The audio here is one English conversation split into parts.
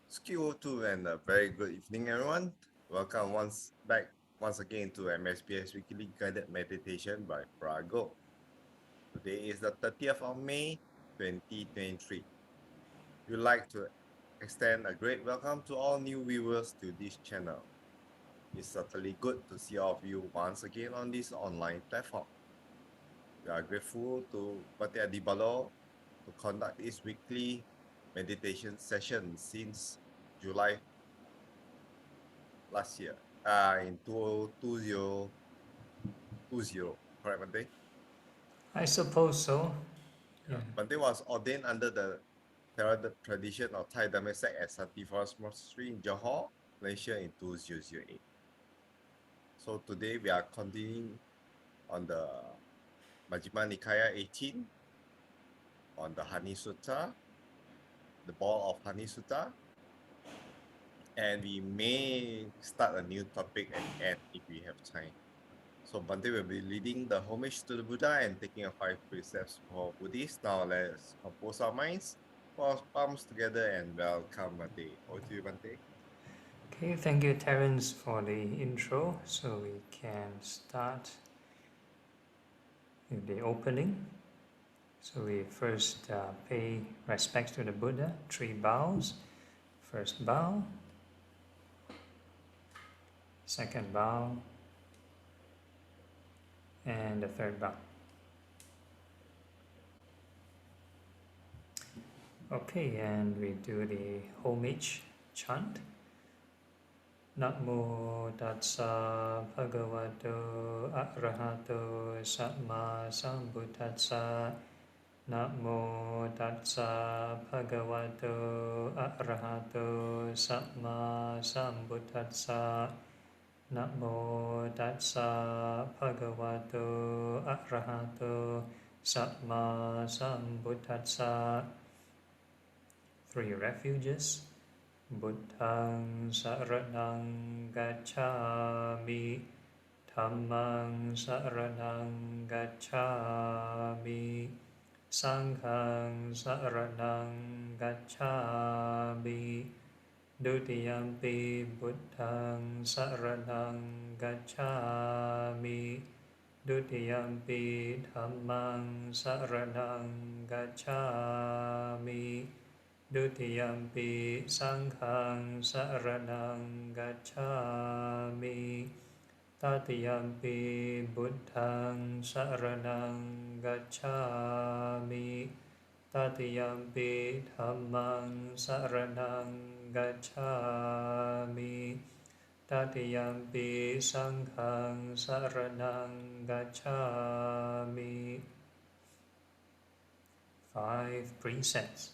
𝐶Q2 and a very good evening, everyone. Welcome once again to MSBS Weekly Guided Meditation by Phra Goh. Today is the 30th of May, 2023. We'd like to extend a great welcome to all new viewers to this channel. It's certainly good to see all of you once again on this online platform. We are grateful to CK Adhibalo to conduct this weekly meditation session since July last year, in 2020, correct, Bante? I suppose so. Yeah. Bante was ordained under the tradition of Thai Dhamma sect at Satipatthana Monastery in Johor, Malaysia in 2008. So today we are continuing on the Majjhima Nikaya 18, on the Honey Sutta, the ball of Honey Sutta, and we may start a new topic at the end if we have time. So Bante will be leading the homage to the Buddha and taking a 5 precepts for Buddhists. Now let's compose our minds, put our palms together and welcome Bante. Over to you, Bante. Okay, thank you, Terence, for the intro. So we can start with the opening. So we first pay respects to the Buddha, 3 bows. First bow, second bow, and the third bow. Okay, and we do the homage chant. Namo tassa bhagavato arahato samma sambuddhassa. Namo tassa bhagavato arahato samma sambuddhassa. Namo tassa bhagavato arahato samma sambuddhassa. 3 refuges. Buddhaṃ saraṇaṃ gacchāmi, Dhammaṃ saraṇaṃ gacchāmi, Saṅghāṃ saraṇaṃ gacchāmi, Dutiyampi Buddhaṃ saraṇaṃ gacchāmi, Dutiyampi Dhammaṃ saraṇaṃ gacchāmi, Dutiyampi Saṅghāṃ saraṇaṃ gacchāmi, Tatiyampi Buddhaṃ saraṇaṃ gacchāmi, Tatiyampi Dhammaṃ saraṇaṃ gacchāmi, Tatiyampi Saṅghāṃ saraṇaṃ gacchāmi. 5 precepts.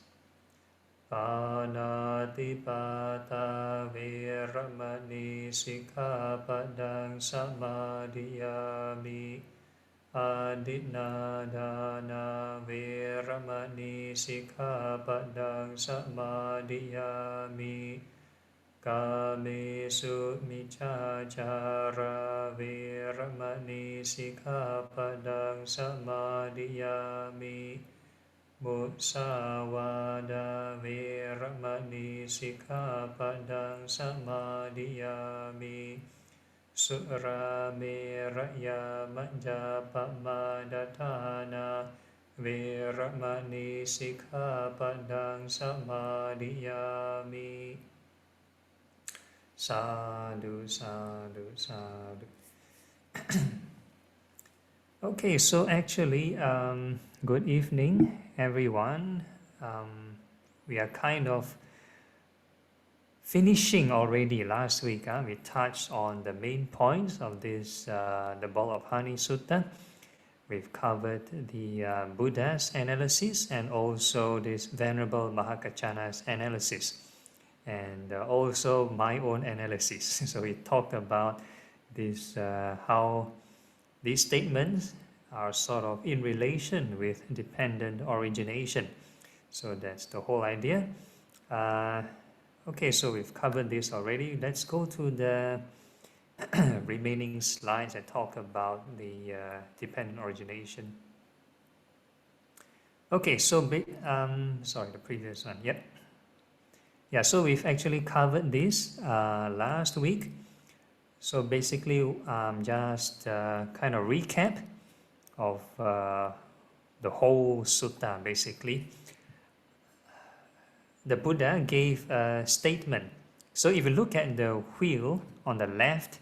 Pāṇātiپātā vīramani sikkhapaдаṃ samadhiyāmi. Adinādāna vīramani sikkhapaдаṃ samadhiyāmi. Kāmesu micchācārā vīramani sikkhapadaṃ samadhiyāmi. Musāvādā vīramani sikkhapadaṃ samadhiyāmi. Suramēraya majjapamādātāna vīramani sikkhapadaṃ samadhiyāmi. Sadhu, sadhu, sadhu. Okay, so actually, good evening, everyone. We are kind of finishing already last week. We touched on the main points of this, the Ball of Honey Sutta. We've covered the Buddha's analysis and also this Venerable Mahakaccana's analysis, and also my own analysis. So we talked about this, how these statements are sort of in relation with dependent origination. So that's the whole idea. Okay, so we've covered this already. Let's go to the remaining slides that talk about the dependent origination. Okay, so sorry, the previous one. Yep. Yeah, so we've actually covered this last week. So basically, just kind of recap of the whole sutta basically. The Buddha gave a statement. So if you look at the wheel on the left,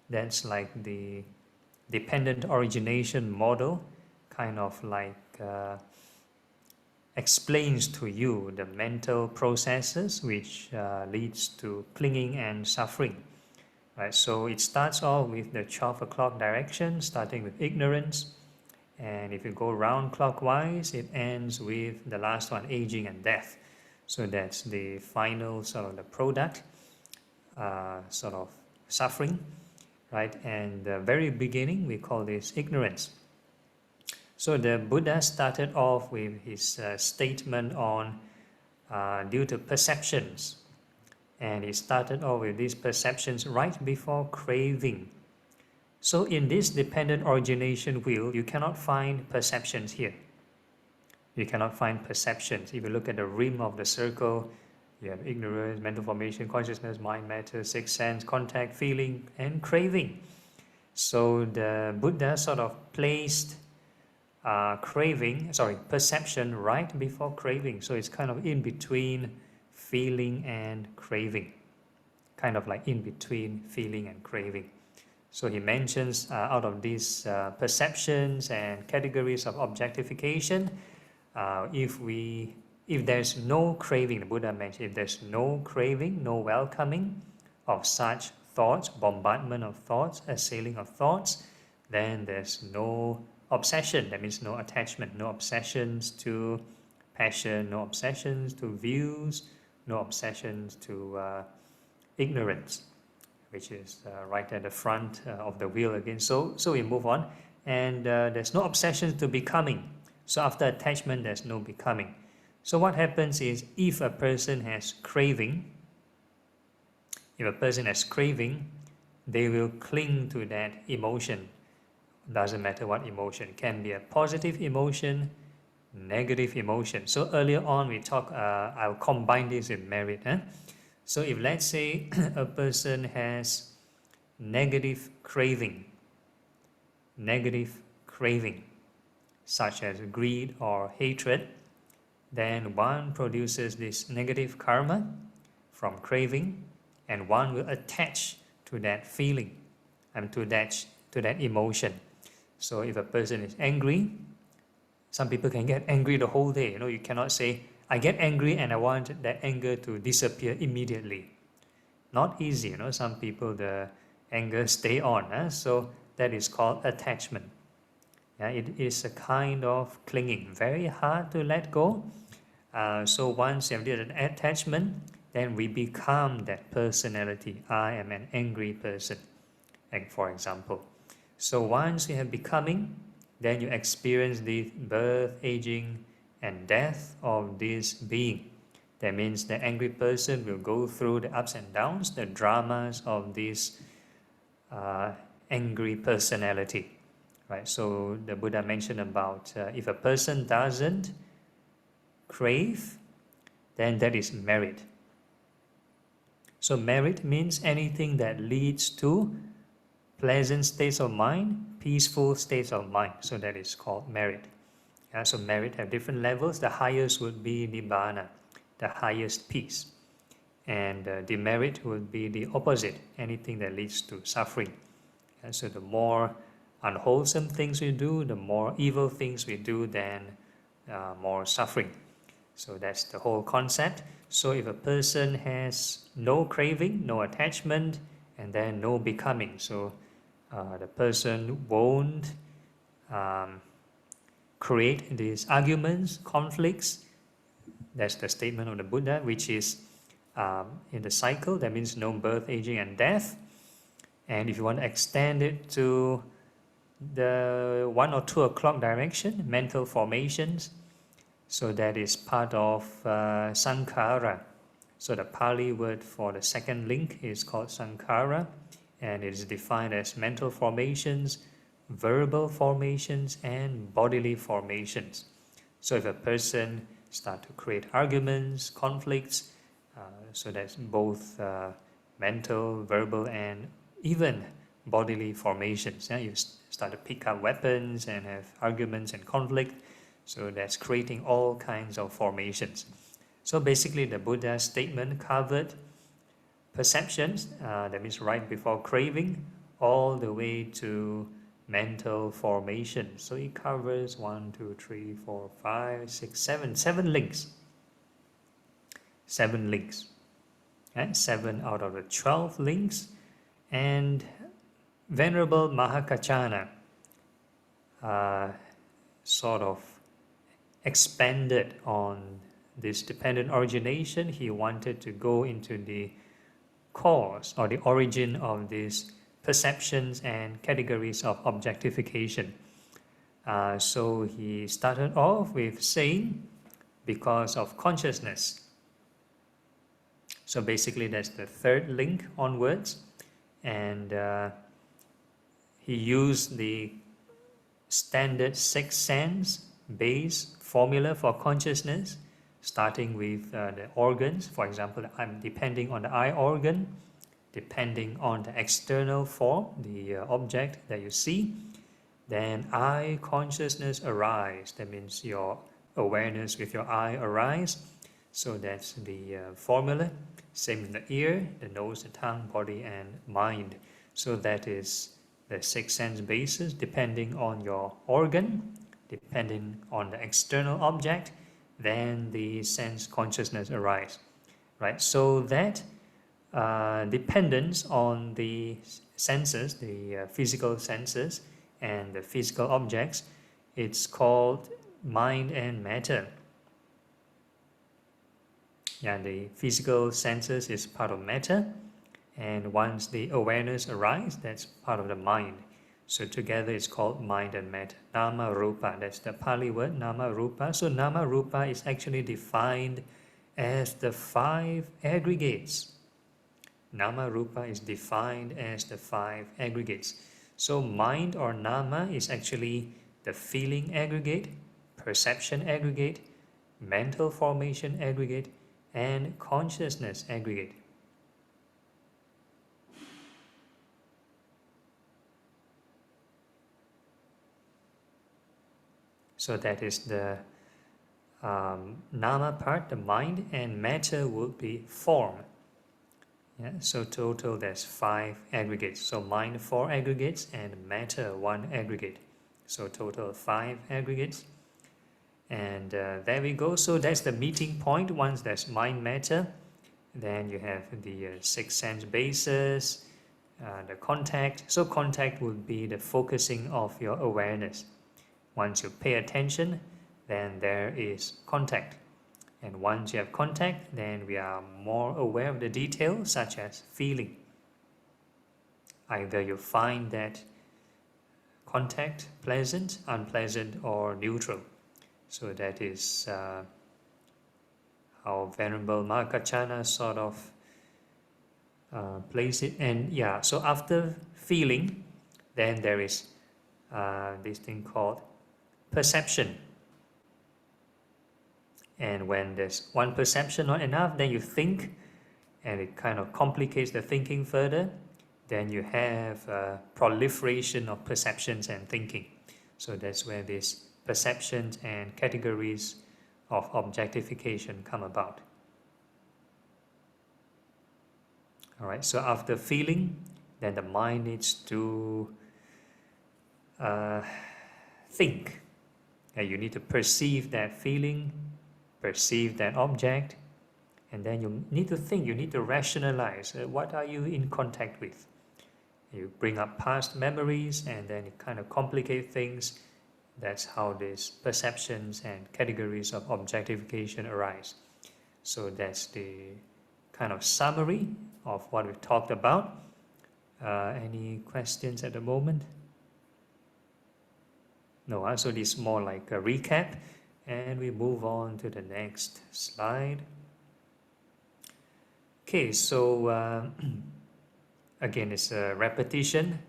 that's like the dependent origination model, kind of like explains to you the mental processes which leads to clinging and suffering. Right, so it starts off with the 12 o'clock direction, starting with ignorance. And if you go round clockwise, it ends with the last one, aging and death. So that's the final sort of the product, sort of suffering, right? And the very beginning, we call this ignorance. So the Buddha started off with his statement on due to perceptions. And he started off with these perceptions right before craving. So in this dependent origination wheel, you cannot find perceptions here. You cannot find perceptions. If you look at the rim of the circle, you have ignorance, mental formation, consciousness, mind, matter, sixth sense, contact, feeling, and craving. So the Buddha sort of placed perception right before craving. So it's kind of in between feeling and craving. Kind of like in between feeling and craving. So he mentions out of these perceptions and categories of objectification, if there's no craving, the Buddha mentioned, if there's no craving, no welcoming of such thoughts, bombardment of thoughts, assailing of thoughts, then there's no obsession. That means no attachment, no obsessions to passion, no obsessions to views, no obsessions to ignorance, which is right at the front of the wheel again. So we move on, and there's no obsession to becoming. So after attachment, there's no becoming. So what happens is, if a person has craving, they will cling to that emotion. Doesn't matter what emotion. It can be a positive emotion, negative emotion. So earlier on we talked, I'll combine this with merit. So if let's say a person has negative craving, such as greed or hatred, then one produces this negative karma from craving, and one will attach to that feeling and to that emotion. So if a person is angry, some people can get angry the whole day. You cannot say, I get angry and I want that anger to disappear immediately. Not easy. Some people, the anger stay on. So that is called attachment. It is a kind of clinging, very hard to let go. So once you have an attachment, then we become that personality. I am an angry person, for example. So once you have becoming, then you experience the birth, aging, and death of this being. That means the angry person will go through the ups and downs, the dramas of this angry personality. Right? So the Buddha mentioned about if a person doesn't crave, then that is merit. So merit means anything that leads to pleasant states of mind, peaceful states of mind. So that is called merit. So merit have different levels. The highest would be nibbana, the highest peace. And demerit would be the opposite, anything that leads to suffering. So the more unwholesome things we do, the more evil things we do, then more suffering. So that's the whole concept. So if a person has no craving, no attachment, and then no becoming, so the person won't create these arguments, conflicts. That's the statement of the Buddha, which is in the cycle. That means no birth, aging, and death. And if you want to extend it to the 1 or 2 o'clock direction, mental formations, so that is part of sankhara. So the Pali word for the second link is called sankhara, and it is defined as mental formations, verbal formations, and bodily formations. So if a person start to create arguments, conflicts, So that's both mental, verbal, and even bodily formations. You start to pick up weapons and have arguments and conflict. So that's creating all kinds of formations. So basically the Buddha's statement covered perceptions, that means right before craving, all the way to mental formation. So it covers 1, 2, 3, 4, 5, 6, 7, 7 links. 7 links. And 7 out of the 12 links. And Venerable Mahakachana sort of expanded on this dependent origination. He wanted to go into the cause or the origin of these perceptions and categories of objectification. So he started off with saying, because of consciousness. So basically that's the third link onwards. And he used the standard sixth sense base formula for consciousness, starting with the organs. For example, I'm depending on the eye organ, depending on the external form, the object that you see. Then eye consciousness arise. That means your awareness with your eye arise. So that's the formula. Same in the ear, the nose, the tongue, body, and mind. So that is the sixth sense basis, depending on your organ, depending on the external object, then the sense consciousness arise, right? So that dependence on the senses, the physical senses and the physical objects, it's called mind and matter. Yeah, the physical senses is part of matter, and once the awareness arises, that's part of the mind. So together it's called mind and matter. Nama Rupa, that's the Pali word, Nama Rupa. So Nama Rupa is actually defined as the 5 aggregates. Nama Rupa is defined as the 5 aggregates. So mind or Nama is actually the feeling aggregate, perception aggregate, mental formation aggregate, and consciousness aggregate. So that is the Nama part, the mind, and matter would be form. Yeah, so total there's 5 aggregates. So mind 4 aggregates and matter 1 aggregate. So total 5 aggregates. And there we go. So that's the meeting point. Once there's mind matter, then you have the sixth sense basis, the contact. So contact would be the focusing of your awareness. Once you pay attention, then there is contact. And once you have contact, then we are more aware of the details, such as feeling. Either you find that contact pleasant, unpleasant, or neutral. So that is how Venerable Mahakachana sort of plays it. And yeah, so after feeling, then there is this thing called perception. And when there's one perception not enough, then you think, and it kind of complicates the thinking further. Then you have proliferation of perceptions and thinking. So that's where these perceptions and categories of objectification come about. All right, so after feeling, then the mind needs to think. You need to perceive that feeling, perceive that object, and then you need to think, you need to rationalize. What are you in contact with? You bring up past memories, and then it kind of complicates things. That's how these perceptions and categories of objectification arise. So that's the kind of summary of what we've talked about. Any questions at the moment? No, so this is more like a recap, and we move on to the next slide. Okay, so again, it's a repetition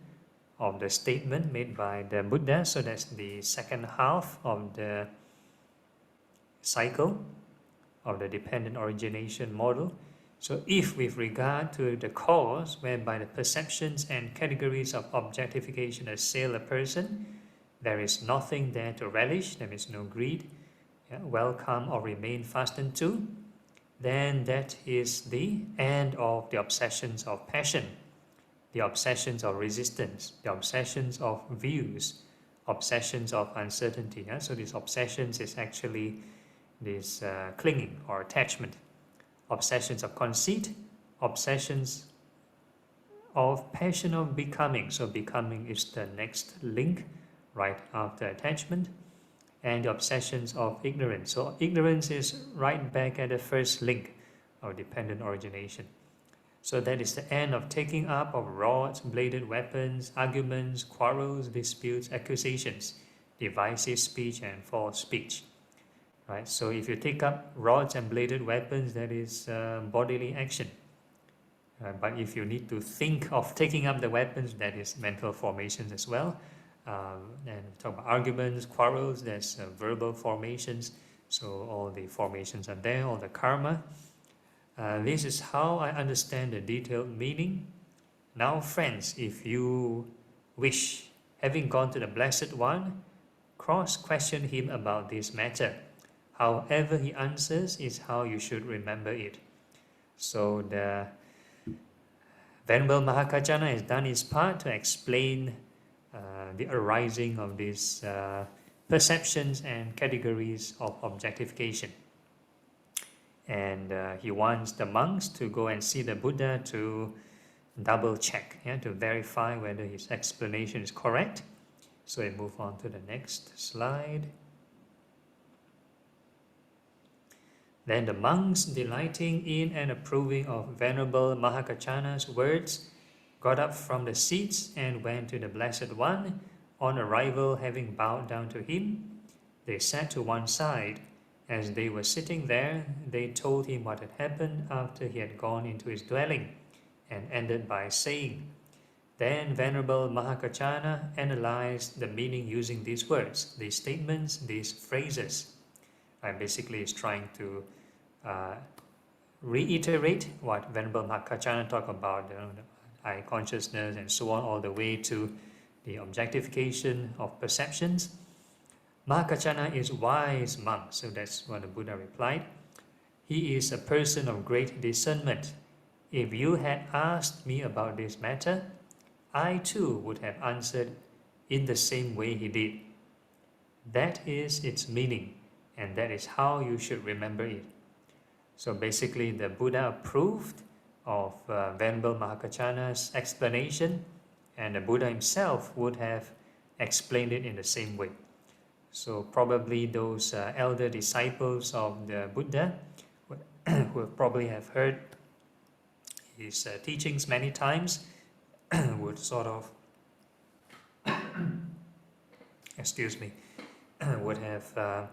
of the statement made by the Buddha. So that's the second half of the cycle of the dependent origination model. So if with regard to the cause whereby the perceptions and categories of objectification assail a person, there is nothing there to relish, there is no greed, welcome or remain fastened to, then that is the end of the obsessions of passion, the obsessions of resistance, the obsessions of views, obsessions of uncertainty. So these obsessions is actually this clinging or attachment. Obsessions of conceit, obsessions of passion of becoming. So becoming is the next link right after attachment. And the obsessions of ignorance. So ignorance is right back at the first link of dependent origination. So that is the end of taking up of rods, bladed weapons, arguments, quarrels, disputes, accusations, divisive speech, and false speech. Right? So if you take up rods and bladed weapons, that is bodily action. But if you need to think of taking up the weapons, that is mental formations as well. And talk about arguments, quarrels, there's verbal formations. So all the formations are there, all the karma. This is how I understand the detailed meaning. Now, friends, if you wish, having gone to the Blessed One, cross-question him about this matter. However he answers is how you should remember it. So the Venerable Mahakaccana has done his part to explain the arising of these perceptions and categories of objectification. And he wants the monks to go and see the Buddha to double check, to verify whether his explanation is correct. So we move on to the next slide. Then the monks, delighting in and approving of Venerable Mahakaccana's words, got up from the seats and went to the Blessed One. On arrival, having bowed down to him, they sat to one side. As they were sitting there, they told him what had happened after he had gone into his dwelling, and ended by saying, then Venerable Mahakaccana analyzed the meaning using these words, these statements, these phrases. Basically, is trying to reiterate what Venerable Mahakaccana talked about, the eye consciousness and so on, all the way to the objectification of perceptions. Mahakaccana is wise monk, so that's what the Buddha replied. He is a person of great discernment. If you had asked me about this matter, I too would have answered in the same way he did. That is its meaning, and that is how you should remember it. So basically, the Buddha approved of Venerable Mahakaccana's explanation, and the Buddha himself would have explained it in the same way. So probably those elder disciples of the Buddha who probably have heard his teachings many times would sort of, would have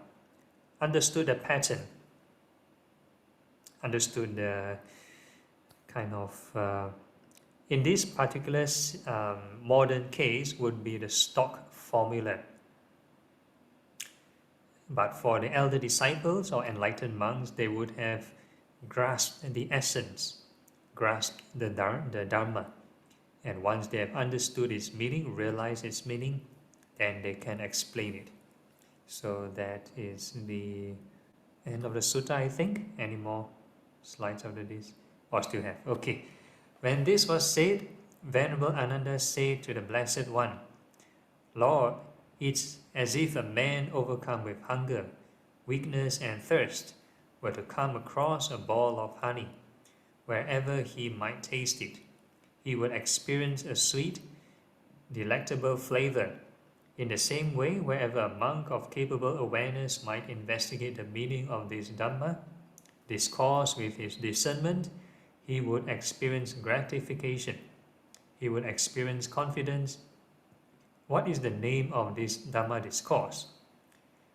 understood the pattern, understood the kind of, in this particular modern case, would be the stock formula. But for the elder disciples or enlightened monks, they would have grasped the essence, grasped the Dharma. And once they have understood its meaning, realized its meaning, then they can explain it. So that is the end of the sutta, I think. Any more slides after this? Or still have? Okay. When this was said, Venerable Ananda said to the Blessed One, Lord, it's as if a man overcome with hunger, weakness and thirst were to come across a ball of honey. Wherever he might taste it, he would experience a sweet, delectable flavor. In the same way, wherever a monk of capable awareness might investigate the meaning of this Dhamma, discourse with his discernment, he would experience gratification. He would experience confidence. What is the name of this Dhamma discourse?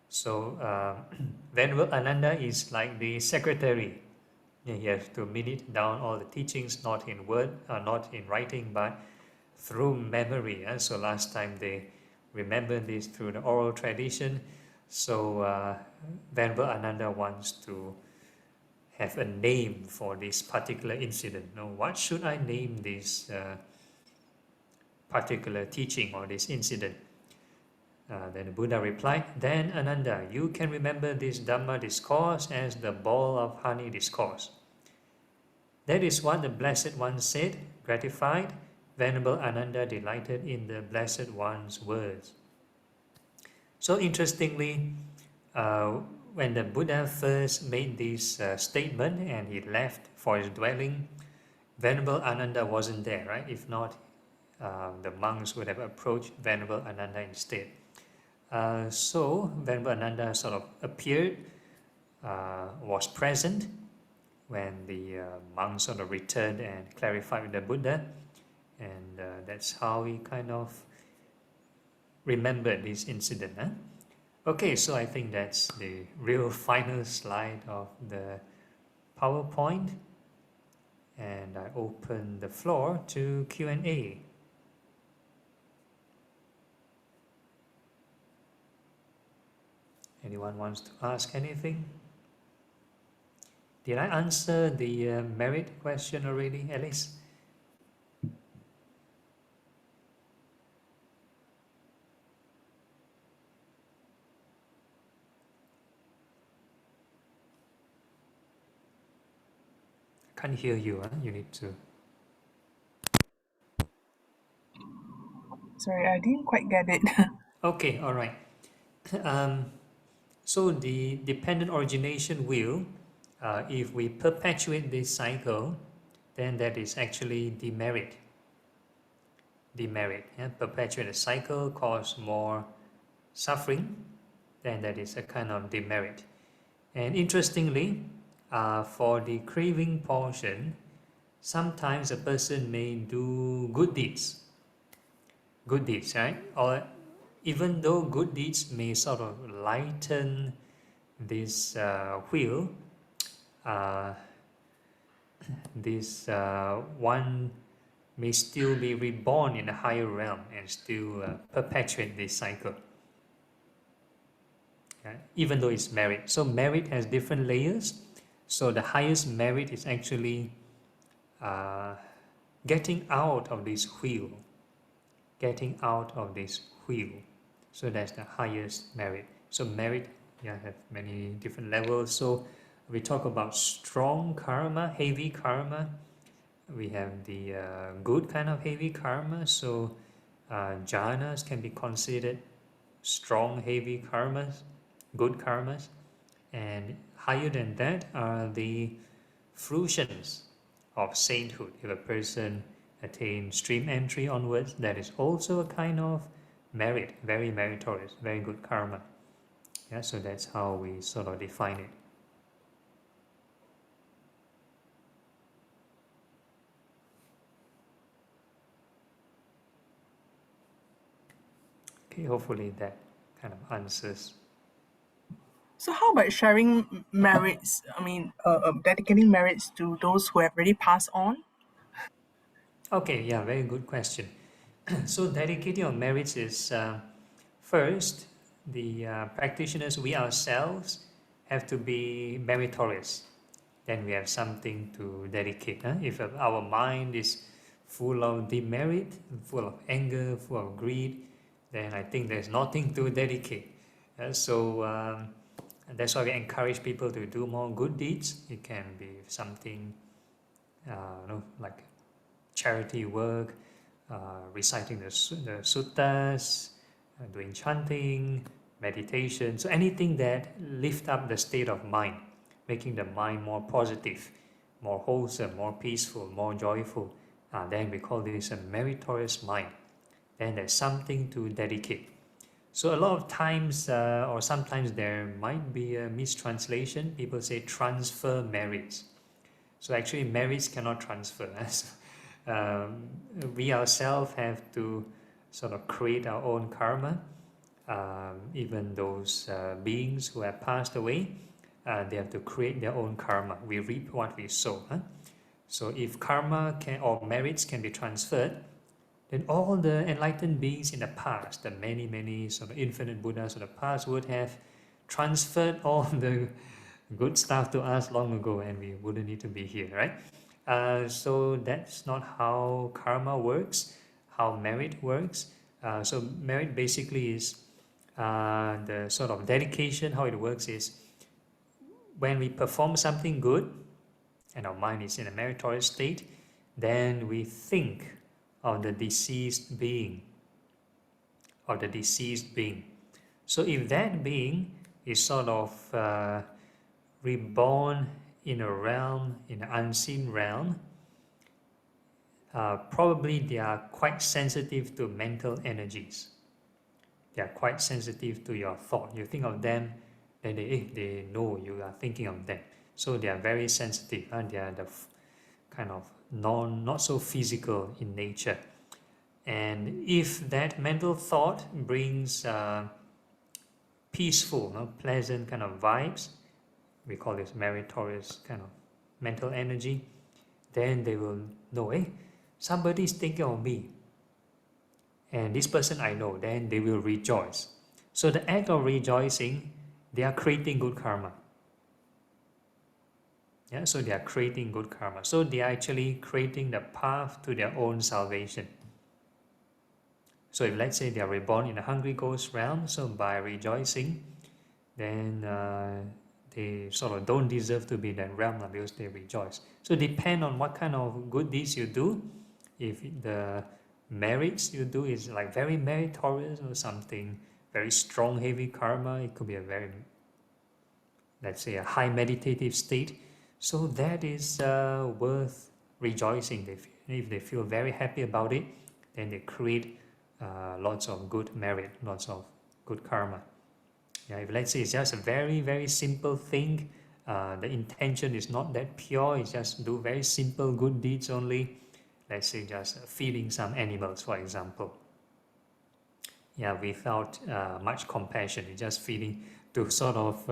So, Venerable Ananda is like the secretary. He has to minute down all the teachings, not in word, not in writing, but through memory. So last time they remembered this through the oral tradition. So Venerable Ananda wants to have a name for this particular incident. No, what should I name this particular teaching or this incident? Then the Buddha replied, then Ananda, you can remember this Dhamma discourse as the ball of honey discourse. That is what the Blessed One said. Gratified, Venerable Ananda delighted in the Blessed One's words. So interestingly, when the Buddha first made this statement and he left for his dwelling, Venerable Ananda wasn't there, right? If not, the monks would have approached Venerable Ananda instead. So Venerable Ananda sort of appeared, was present when the monks sort of returned and clarified with the Buddha, and that's how he kind of remembered this incident. Huh? Okay, so I think that's the real final slide of the PowerPoint, and I open the floor to Q&A. Anyone wants to ask anything? Did I answer the merit question already, Alice? I can't hear you. Huh? You need to. Sorry, I didn't quite get it. Okay, all right. So the dependent origination will, if we perpetuate this cycle, then that is actually demerit. Demerit. Yeah? Perpetuate a cycle, cause more suffering, then that is a kind of demerit. And interestingly, for the craving portion, sometimes a person may do good deeds. Good deeds, right? Or even though good deeds may sort of lighten this wheel, this one may still be reborn in a higher realm and still perpetuate this cycle. Even though it's merit. So merit has different layers. So the highest merit is actually getting out of this wheel. Getting out of this wheel. So that's the highest merit. So merit, have many different levels. So we talk about strong karma, heavy karma. We have the good kind of heavy karma. So jhanas can be considered strong, heavy karmas, good karmas. And higher than that are the fruitions of sainthood. If a person attains stream entry onwards, that is also a kind of merit, very meritorious, very good karma. So that's how we sort of define it. Okay, hopefully that kind of answers. So how about sharing merits? I mean, dedicating merits to those who have already passed on? Okay, very good question. So dedicating of merits is first, the practitioners, we ourselves, have to be meritorious. Then we have something to dedicate. If our mind is full of demerit, full of anger, full of greed, then I think there's nothing to dedicate. So that's why we encourage people to do more good deeds. It can be something like charity work, reciting the suttas, doing chanting, meditation. So anything that lift up the state of mind, making the mind more positive, more wholesome, more peaceful, more joyful. Then we call this a meritorious mind. Then there's something to dedicate. So a lot of times, or sometimes there might be a mistranslation. People say transfer merits. So actually merits cannot transfer. We ourselves have to sort of create our own karma. Even those beings who have passed away, they have to create their own karma. We reap what we sow. So if karma or merits can be transferred, then all the enlightened beings in the past, the many sort of infinite Buddhas of the past, would have transferred all the good stuff to us long ago, and we wouldn't need to be here, right? So that's not how karma works, how merit works. So merit basically is the sort of dedication. How it works is when we perform something good and our mind is in a meritorious state, then we think of the deceased being, or the deceased being. So if that being is sort of reborn in a realm, in an unseen realm, probably they are quite sensitive to mental energies. They are quite sensitive to your thought. You think of them, then they know you are thinking of them. So they are very sensitive. They are the kind of not so physical in nature. And if that mental thought brings peaceful, pleasant kind of vibes, we call this meritorious kind of mental energy, then they will know, somebody is thinking of me, and this person I know, then they will rejoice. So the act of rejoicing, they are creating good karma. Yeah, so they are creating good karma. So they are actually creating the path to their own salvation. So if let's say they are reborn in a hungry ghost realm, so by rejoicing, then they sort of don't deserve to be in that realm because they rejoice. So depend on what kind of good deeds you do. If the merits you do is like very meritorious or something, very strong, heavy karma, it could be a very, let's say, a high meditative state. So that is worth rejoicing. If they feel very happy about it, then they create lots of good merit, lots of good karma. Yeah, if let's say it's just a very, very simple thing, the intention is not that pure, it's just do very simple good deeds only. Let's say just feeding some animals, for example. Yeah, without much compassion, it's just feeding to sort of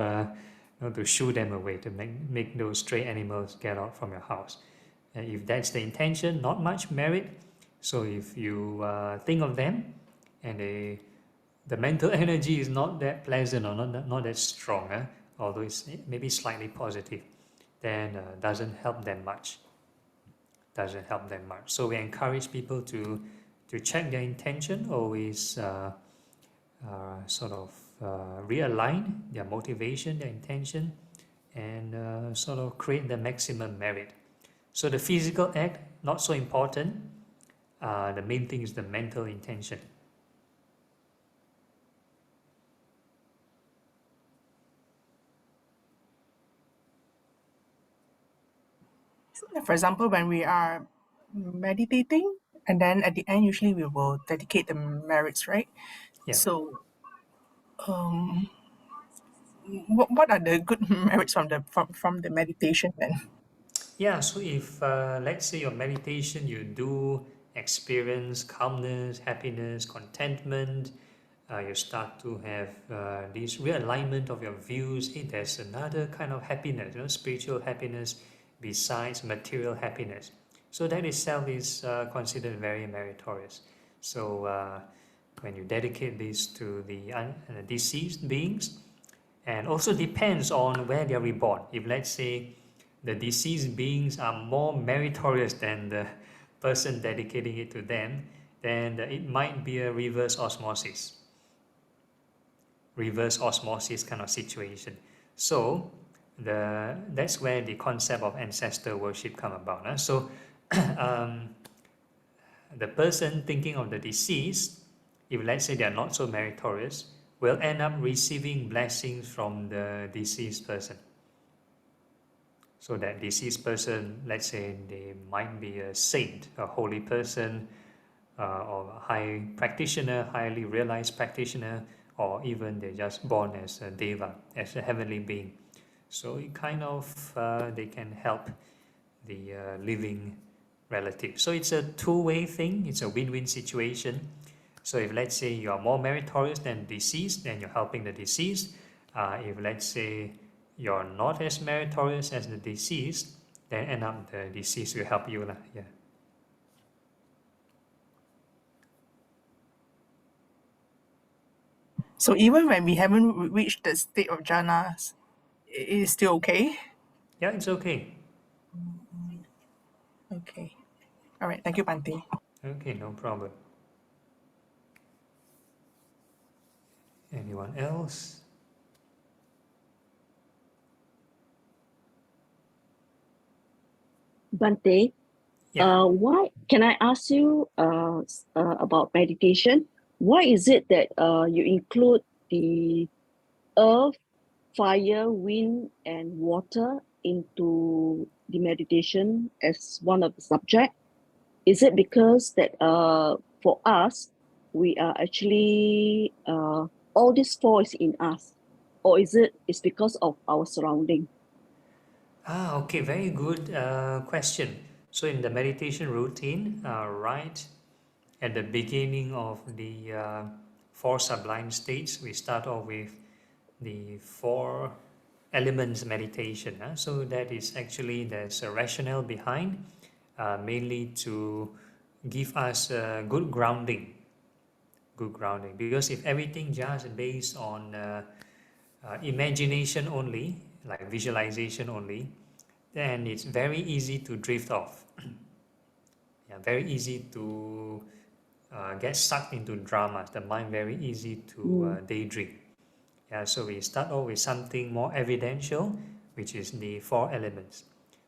to shoo them away, to make those stray animals get out from your house. And if that's the intention, not much merit. So if you think of them and the mental energy is not that pleasant or not that strong, although it's maybe slightly positive, then doesn't help them much. Doesn't help them much. So we encourage people to check their intention, always sort of realign their motivation, their intention, and sort of create the maximum merit. So the physical act, not so important. The main thing is the mental intention. For example, when we are meditating, and then at the end, usually we will dedicate the merits, right? Yeah. So, what are the good merits from the meditation then? Yeah, so if let's say your meditation, you do experience calmness, happiness, contentment, you start to have this realignment of your views. There's another kind of happiness, spiritual happiness besides material happiness. So that itself is considered very meritorious. So when you dedicate this to the deceased beings, and also depends on where they are reborn. If let's say the deceased beings are more meritorious than the person dedicating it to them, then it might be a reverse osmosis kind of situation. So that's where the concept of ancestor worship come about. So the person thinking of the deceased, if let's say they are not so meritorious, will end up receiving blessings from the deceased person. So that deceased person, let's say they might be a saint, a holy person, or a high practitioner, highly realized practitioner, or even they're just born as a deva, as a heavenly being. So it kind of, they can help the living relative. So it's a two-way thing, it's a win-win situation. So if let's say you are more meritorious than deceased, then you're helping the deceased. If let's say you're not as meritorious as the deceased, then end up the deceased will help you. Yeah. So even when we haven't reached the state of jhanas, it is still okay? Yeah, it's okay. Okay. All right. Thank you, Bante. Okay, no problem. Anyone else? Bante, Yeah. why can I ask you about meditation? Why is it that you include the earth, fire, wind, and water into the meditation as one of the subject? Is it because that for us we are actually all these four is in us, or is it's because of our surrounding? Okay, very good question. So in the meditation routine, right at the beginning of the four sublime states, we start off with the four elements meditation. So that is actually there's a rationale behind, mainly to give us good grounding. Because if everything just based on imagination only, like visualization only, then it's very easy to drift off. Yeah, very easy to get sucked into dramas. The mind very easy to daydream. Yeah, so we start off with something more evidential, which is the four elements.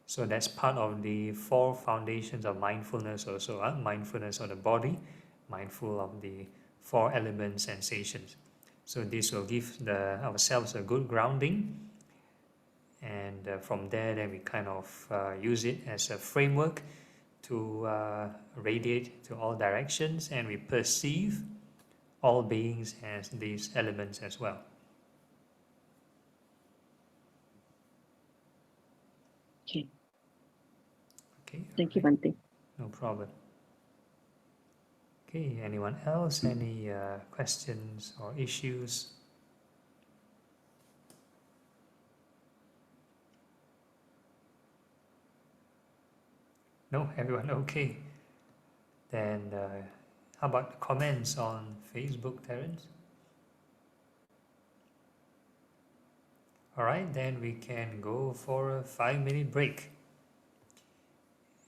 So that's part of the four foundations of mindfulness also. Mindfulness of the body, mindful of the four element sensations. So this will give ourselves a good grounding, and from there then we kind of use it as a framework to radiate to all directions, and we perceive all beings as these elements as well. Okay, Okay, thank you, right. Bante. No problem. Okay, anyone else? Any questions or issues? No, everyone okay. Then how about comments on Facebook, Terence? All right, then we can go for a 5-minute break.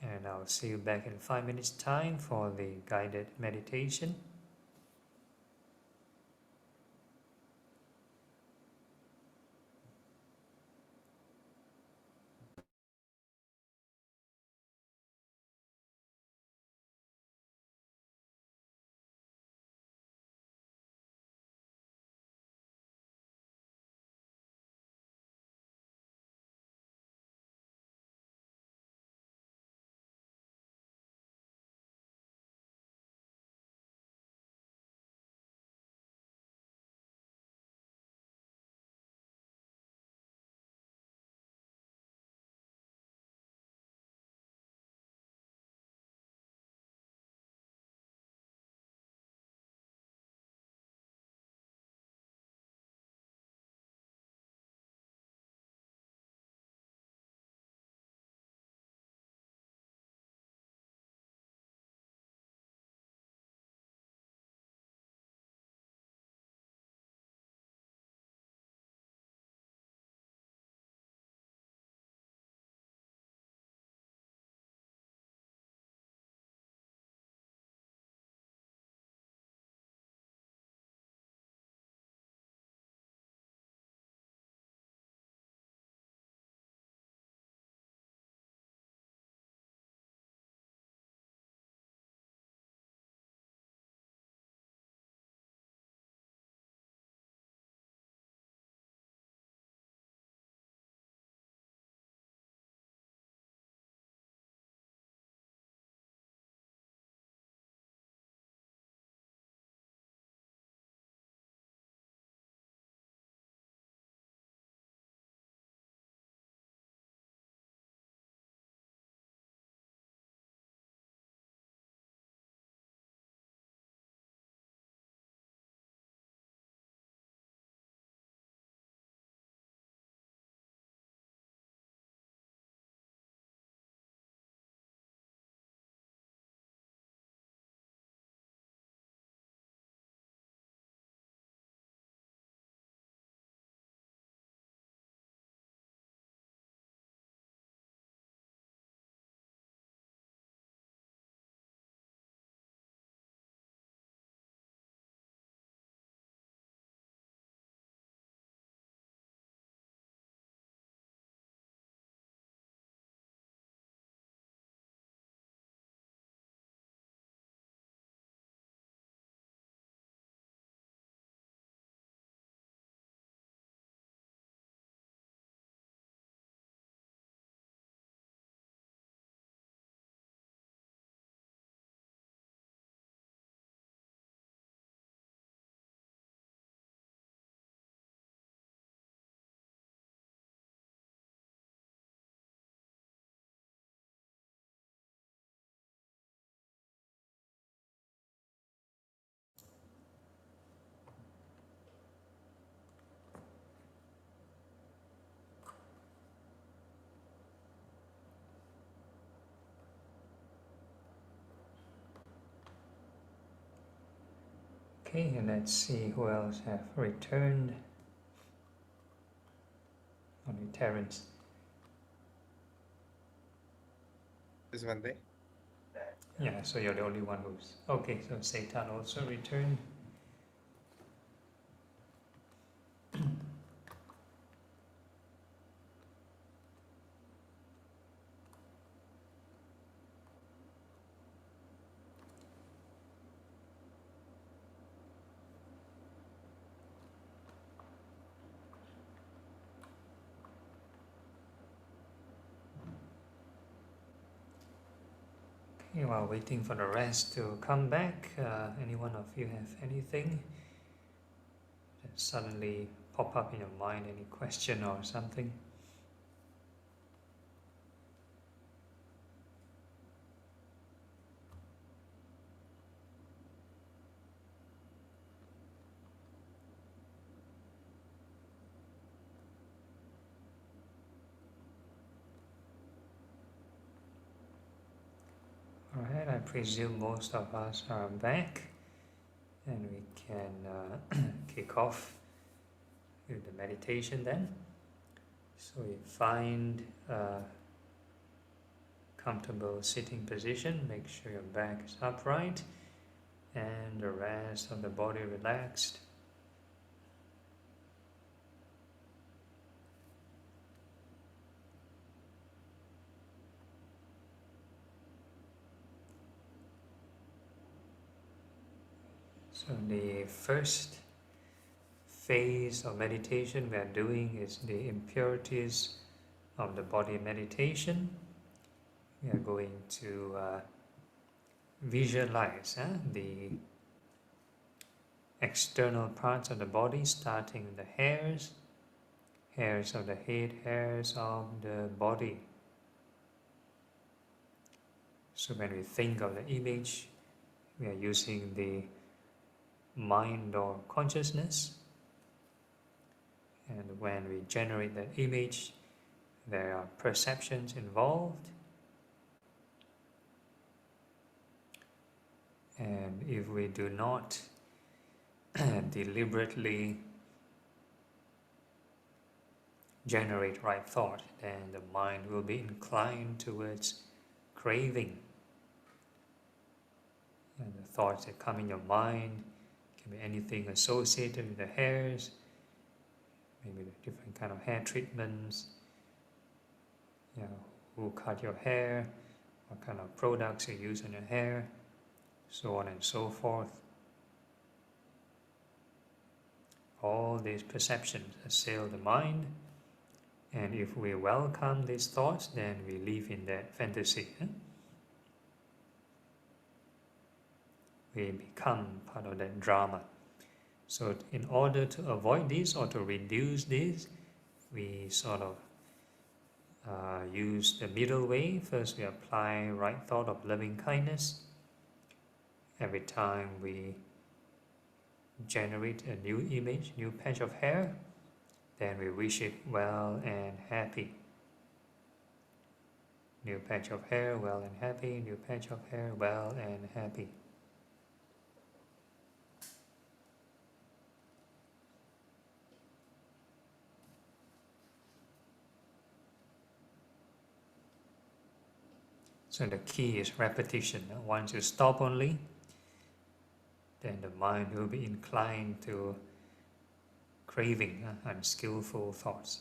And I'll see you back in 5 minutes time for the guided meditation. Okay, and let's see who else have returned. Only Terence. This Monday? Yeah, so you're the only one who's... Okay, so Satan also returned. Okay, while waiting for the rest to come back, any one of you have anything that suddenly pop up in your mind, any question or something? Alright, I presume most of us are back and we can kick off with the meditation then. So you find a comfortable sitting position, make sure your back is upright and the rest of the body relaxed. So the first phase of meditation we are doing is the impurities of the body meditation. We are going to visualize the external parts of the body, starting with the hairs of the head, hairs of the body. So when we think of the image, we are using the mind or consciousness, and when we generate that image, there are perceptions involved, and if we do not deliberately generate right thought, then the mind will be inclined towards craving. And the thoughts that come in your mind can be anything associated with the hairs, maybe the different kind of hair treatments, who cut your hair, what kind of products you use on your hair, so on and so forth. All these perceptions assail the mind, and if we welcome these thoughts, then we live in that fantasy. We become part of that drama. So in order to avoid this or to reduce this, we sort of use the middle way. First we apply right thought of loving kindness. Every time we generate a new image, new patch of hair, then we wish it well and happy. New patch of hair, well and happy. New patch of hair, well and happy. So the key is repetition. Once you stop only, then the mind will be inclined to craving unskillful thoughts.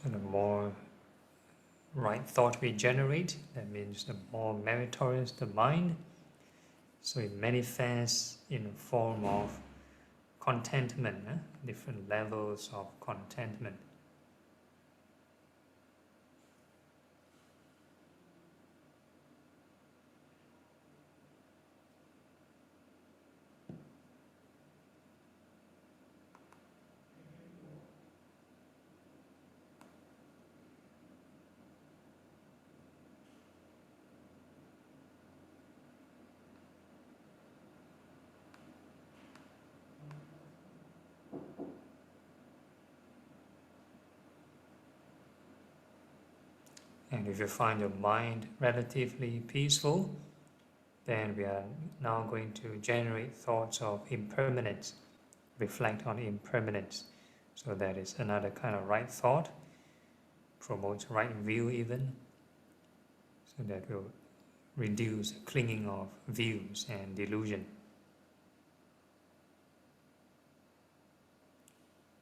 So the more right thought we generate, that means the more meritorious the mind, So it manifests in the form of contentment, different levels of contentment. And if you find your mind relatively peaceful, then we are now going to generate thoughts of impermanence, reflect on impermanence. So that is another kind of right thought, promotes right view even, so that will reduce clinging of views and delusion.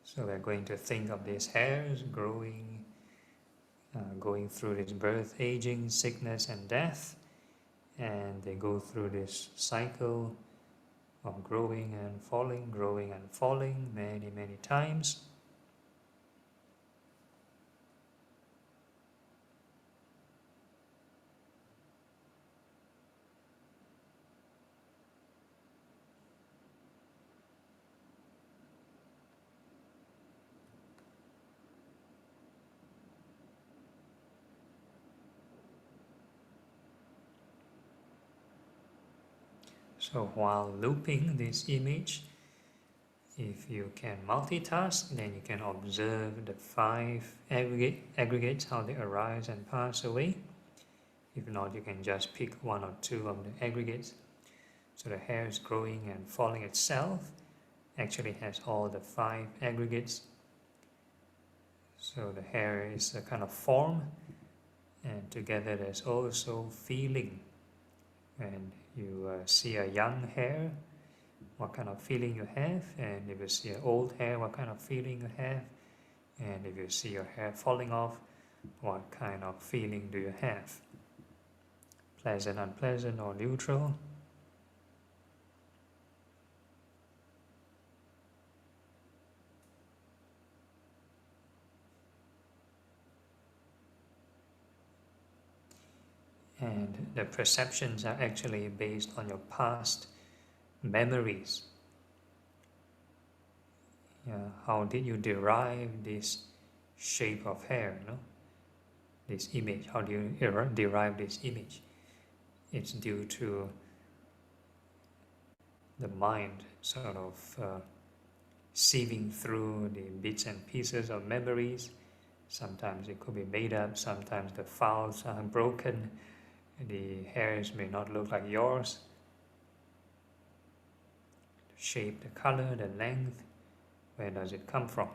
So we're going to think of these hairs growing, going through this birth, aging, sickness and death, and they go through this cycle of growing and falling many, many times. So while looping this image, if you can multitask, then you can observe the 5 aggregates, how they arise and pass away. If not, you can just pick 1 or 2 of the aggregates. So the hair is growing and falling itself actually has all the 5 aggregates. So the hair is a kind of form, and together there's also feeling. When you see a young hair, what kind of feeling you have, and if you see an old hair, what kind of feeling you have, and if you see your hair falling off, what kind of feeling do you have? Pleasant, unpleasant, or neutral? And the perceptions are actually based on your past memories. How did you derive this shape of hair, this image? How do you derive this image? It's due to the mind sort of sieving through the bits and pieces of memories. Sometimes it could be made up, sometimes the files are broken, the hairs may not look like yours. The shape, the color, the length, where does it come from?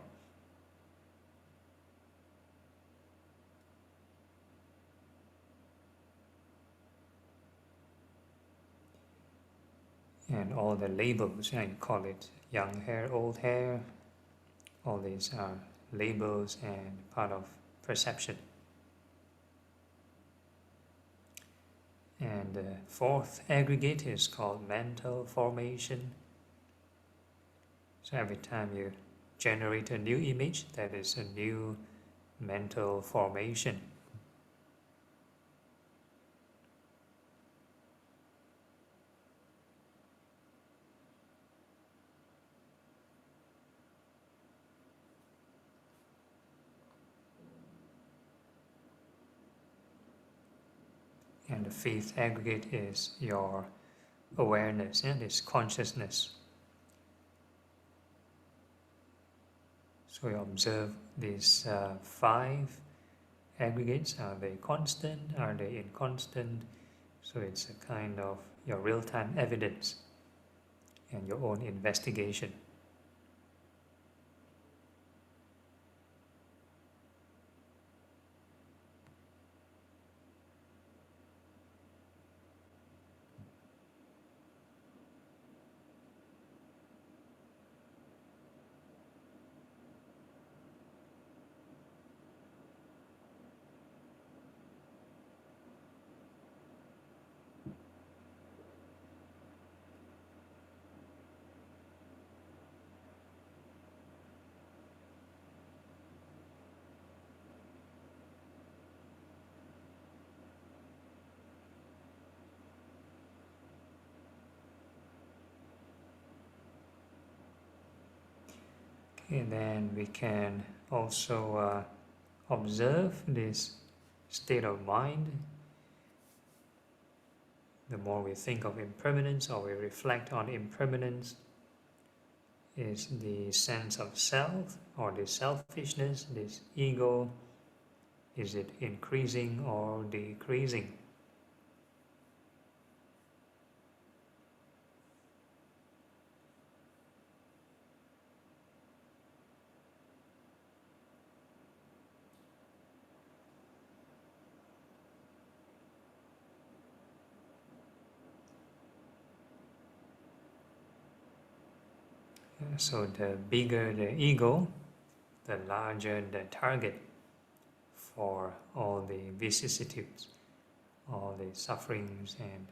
And all the labels, you call it young hair, old hair, all these are labels and part of perception. And the 4th aggregate is called mental formation. So every time you generate a new image, that is a new mental formation. And the 5th aggregate is your awareness, and this consciousness. So you observe these 5 aggregates. Are they constant? Are they inconstant? So it's a kind of your real-time evidence and your own investigation. And then we can also observe this state of mind. The more we think of impermanence or we reflect on impermanence, is the sense of self or the selfishness, this ego, is it increasing or decreasing? So the bigger the ego, the larger the target for all the vicissitudes, all the sufferings and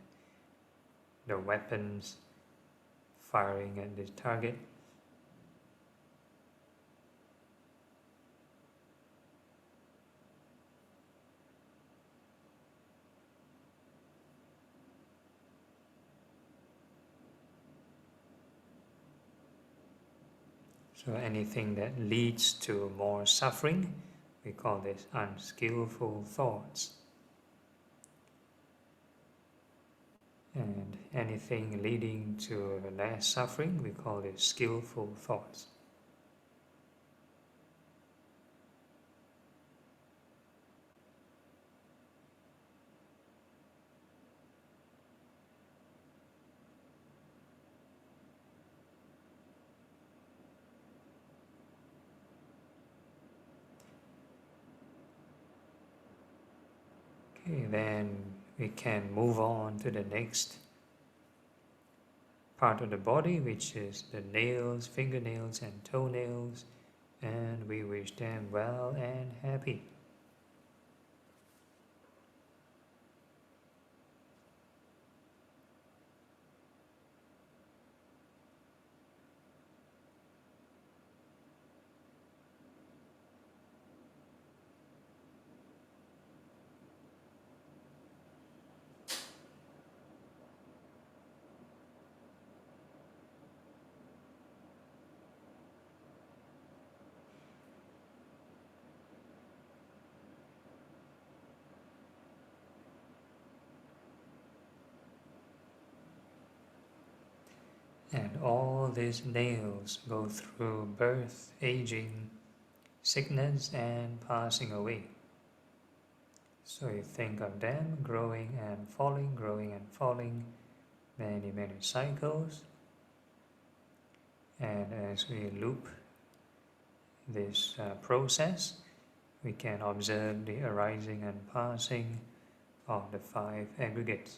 the weapons firing at the target. So anything that leads to more suffering, we call this unskillful thoughts. And anything leading to less suffering, we call it skillful thoughts. Okay, then we can move on to the next part of the body, which is the nails, fingernails and toenails, and we wish them well and happy. And all these nails go through birth, aging, sickness and passing away. So you think of them growing and falling, many cycles. And as we loop this process, we can observe the arising and passing of the 5 aggregates.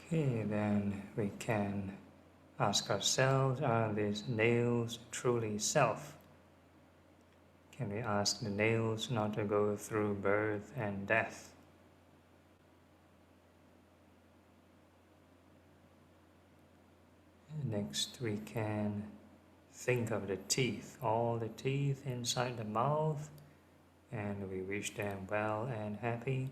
Okay, then we can ask ourselves, are these nails truly self? Can we ask the nails not to go through birth and death? Next, we can think of the teeth, all the teeth inside the mouth, and we wish them well and happy.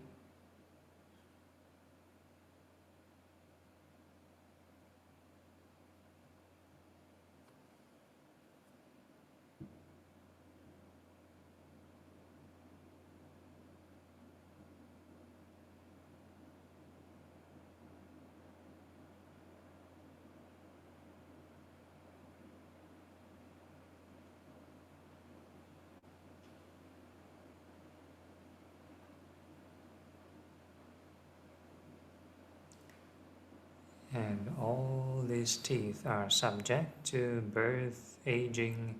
And all these teeth are subject to birth, aging,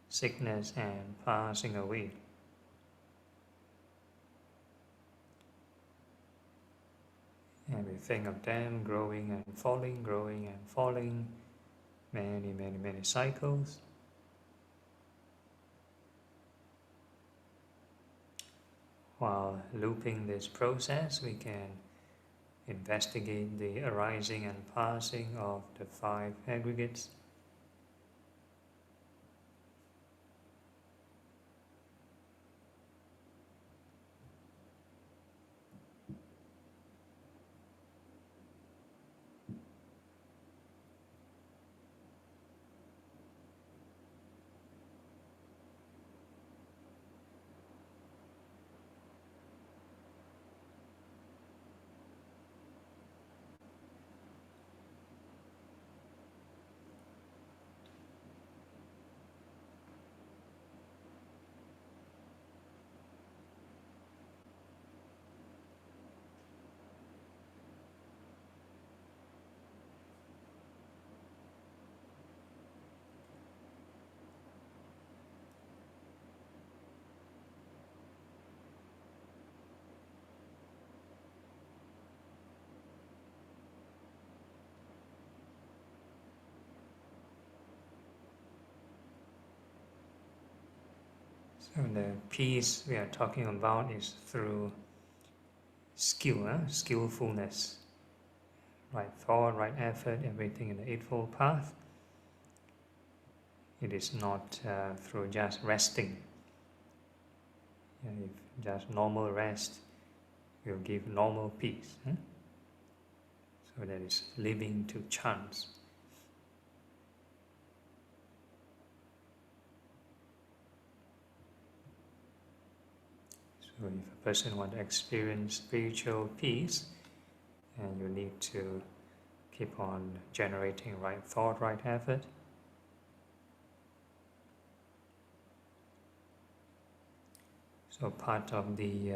sickness, and passing away. And we think of them growing and falling, many cycles. While looping this process, we can investigate the arising and passing of the 5 aggregates. So the peace we are talking about is through skill, skillfulness, right thought, right effort, everything in the Eightfold Path. It is not through just resting. If just normal rest will give normal peace. So that is living to chance. So if a person wants to experience spiritual peace, and you need to keep on generating right thought, right effort. So part of the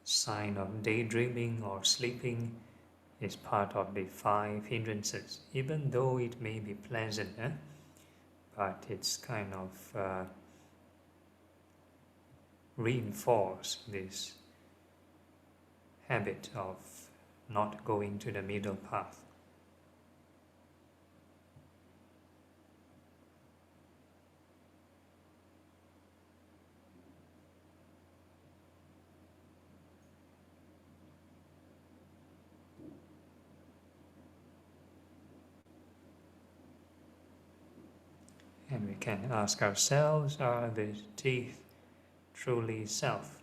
sign of daydreaming or sleeping is part of the 5 hindrances, even though it may be pleasant, but it's kind of reinforce this habit of not going to the middle path. And we can ask ourselves, are the teeth truly self?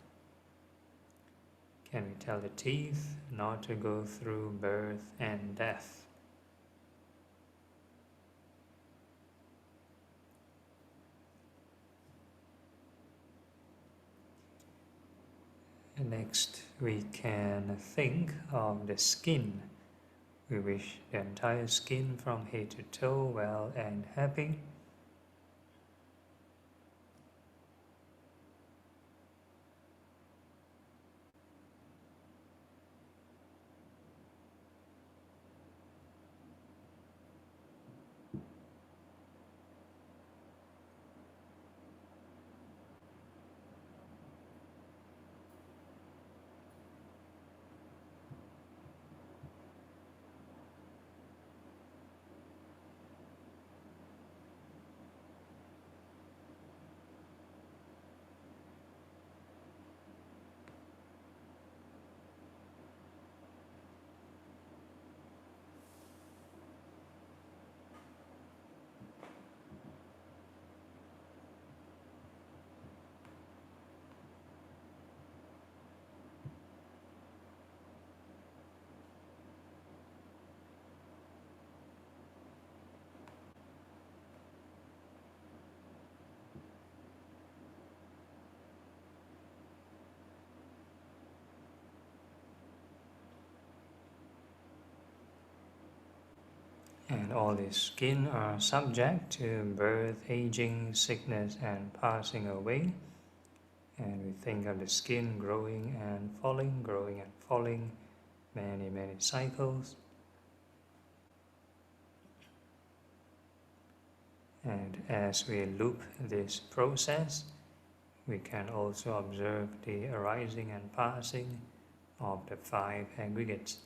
Can we tell the teeth not to go through birth and death? And next, we can think of the skin. We wish the entire skin from head to toe well and happy. And all the skin are subject to birth, aging, sickness, and passing away. And we think of the skin growing and falling, many, many cycles. And as we loop this process, we can also observe the arising and passing of the 5 aggregates.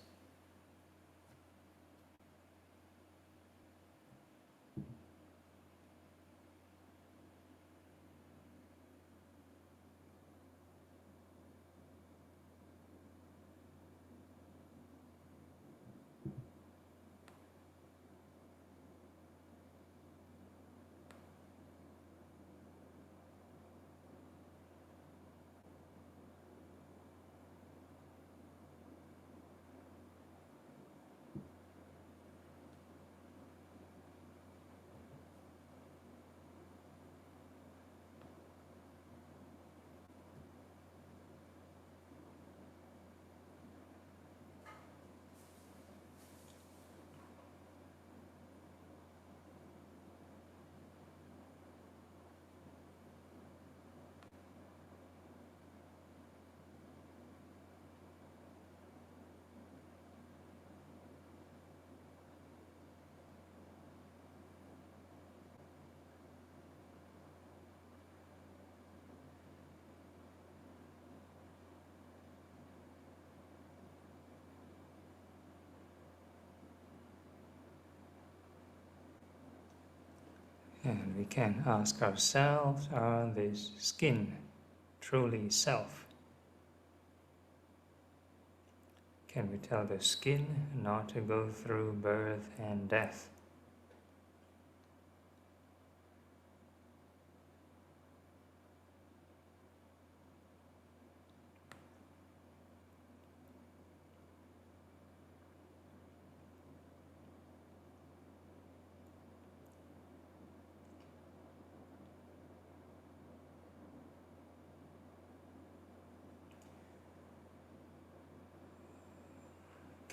And we can ask ourselves, are this skin truly self? Can we tell the skin not to go through birth and death?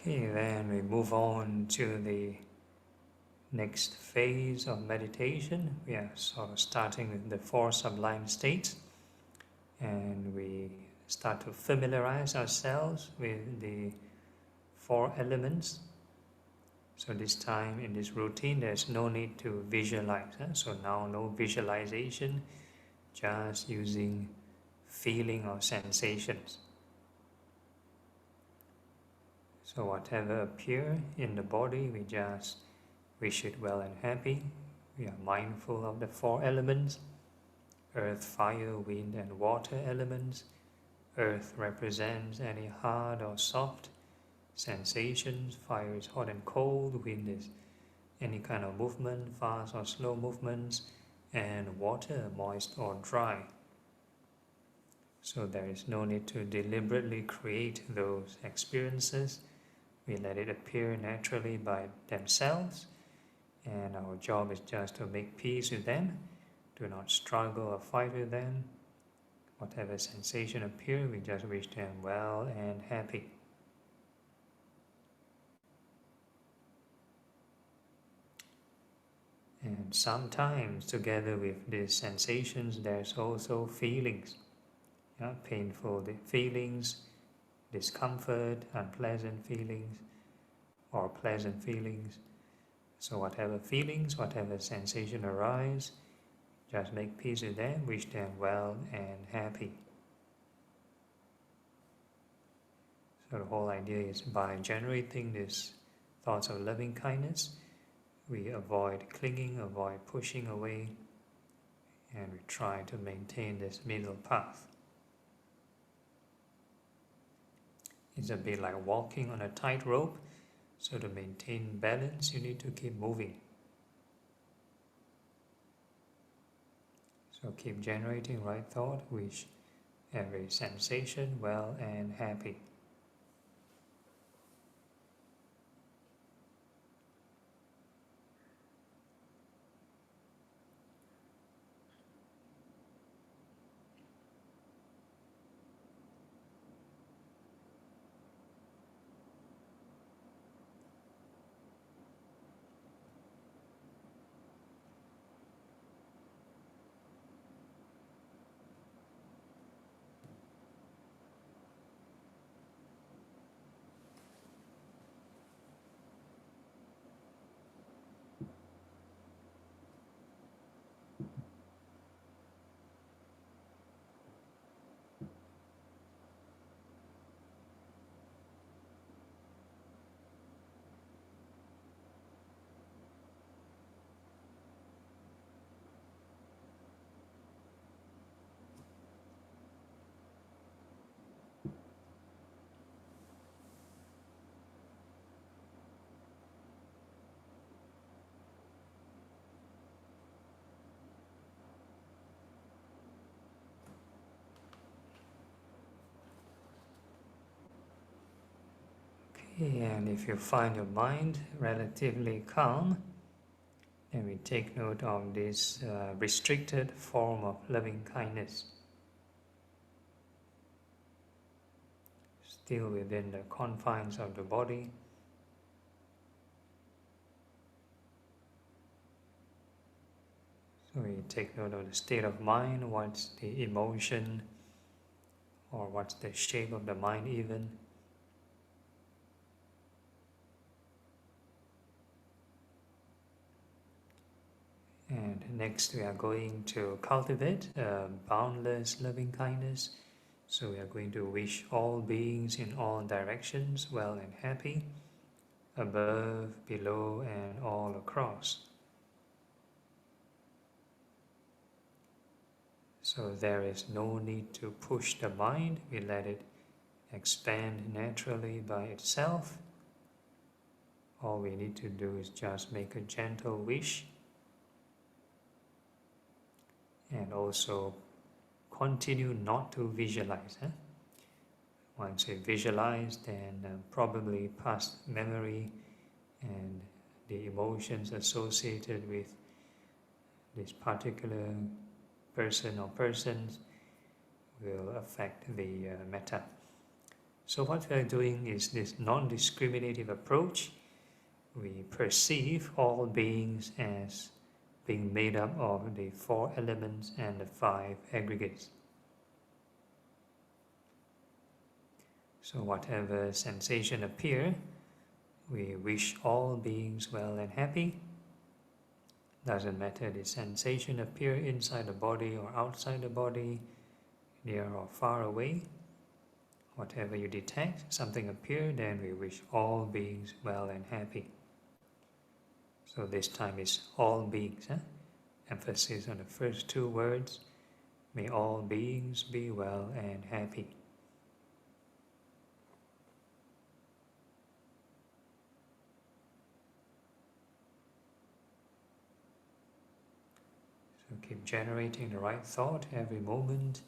Okay, then we move on to the next phase of meditation. We are sort of starting with the 4 sublime states, and we start to familiarize ourselves with the 4 elements. So this time in this routine, there's no need to visualize. So now no visualization, just using feeling or sensations. So whatever appears in the body, we just wish it well and happy. We are mindful of the 4 elements: earth, fire, wind, and water elements. Earth represents any hard or soft sensations. Fire is hot and cold. Wind is any kind of movement, fast or slow movements. And water, moist or dry. So there is no need to deliberately create those experiences. We let it appear naturally by themselves, and our job is just to make peace with them. Do not struggle or fight with them. Whatever sensation appears, we just wish them well and happy. And sometimes together with these sensations, there's also feelings. Painful feelings, discomfort, unpleasant feelings, or pleasant feelings. So whatever feelings, whatever sensation arise, just make peace with them, wish them well and happy. So the whole idea is by generating these thoughts of loving kindness, we avoid clinging, avoid pushing away, and we try to maintain this middle path. It's a bit like walking on a tightrope. So to maintain balance, you need to keep moving. So keep generating right thought, wish every sensation well and happy. Okay, and if you find your mind relatively calm, then we take note of this restricted form of loving kindness, still within the confines of the body. So we take note of the state of mind, what's the emotion, or what's the shape of the mind even. And next we are going to cultivate boundless loving kindness. So we are going to wish all beings in all directions well and happy, above, below, and all across. So there is no need to push the mind, we let it expand naturally by itself. All we need to do is just make a gentle wish, and also continue not to visualize. Once we visualize, then probably past memory and the emotions associated with this particular person or persons will affect the metta. So what we are doing is this non-discriminative approach. We perceive all beings as being made up of the 4 elements and the 5 aggregates. So whatever sensation appear, we wish all beings well and happy. Doesn't matter the sensation appear inside the body or outside the body, near or far away. Whatever you detect, something appear, then we wish all beings well and happy. So this time is all beings. Emphasis on the first 2 words. May all beings be well and happy. So keep generating the right thought every moment.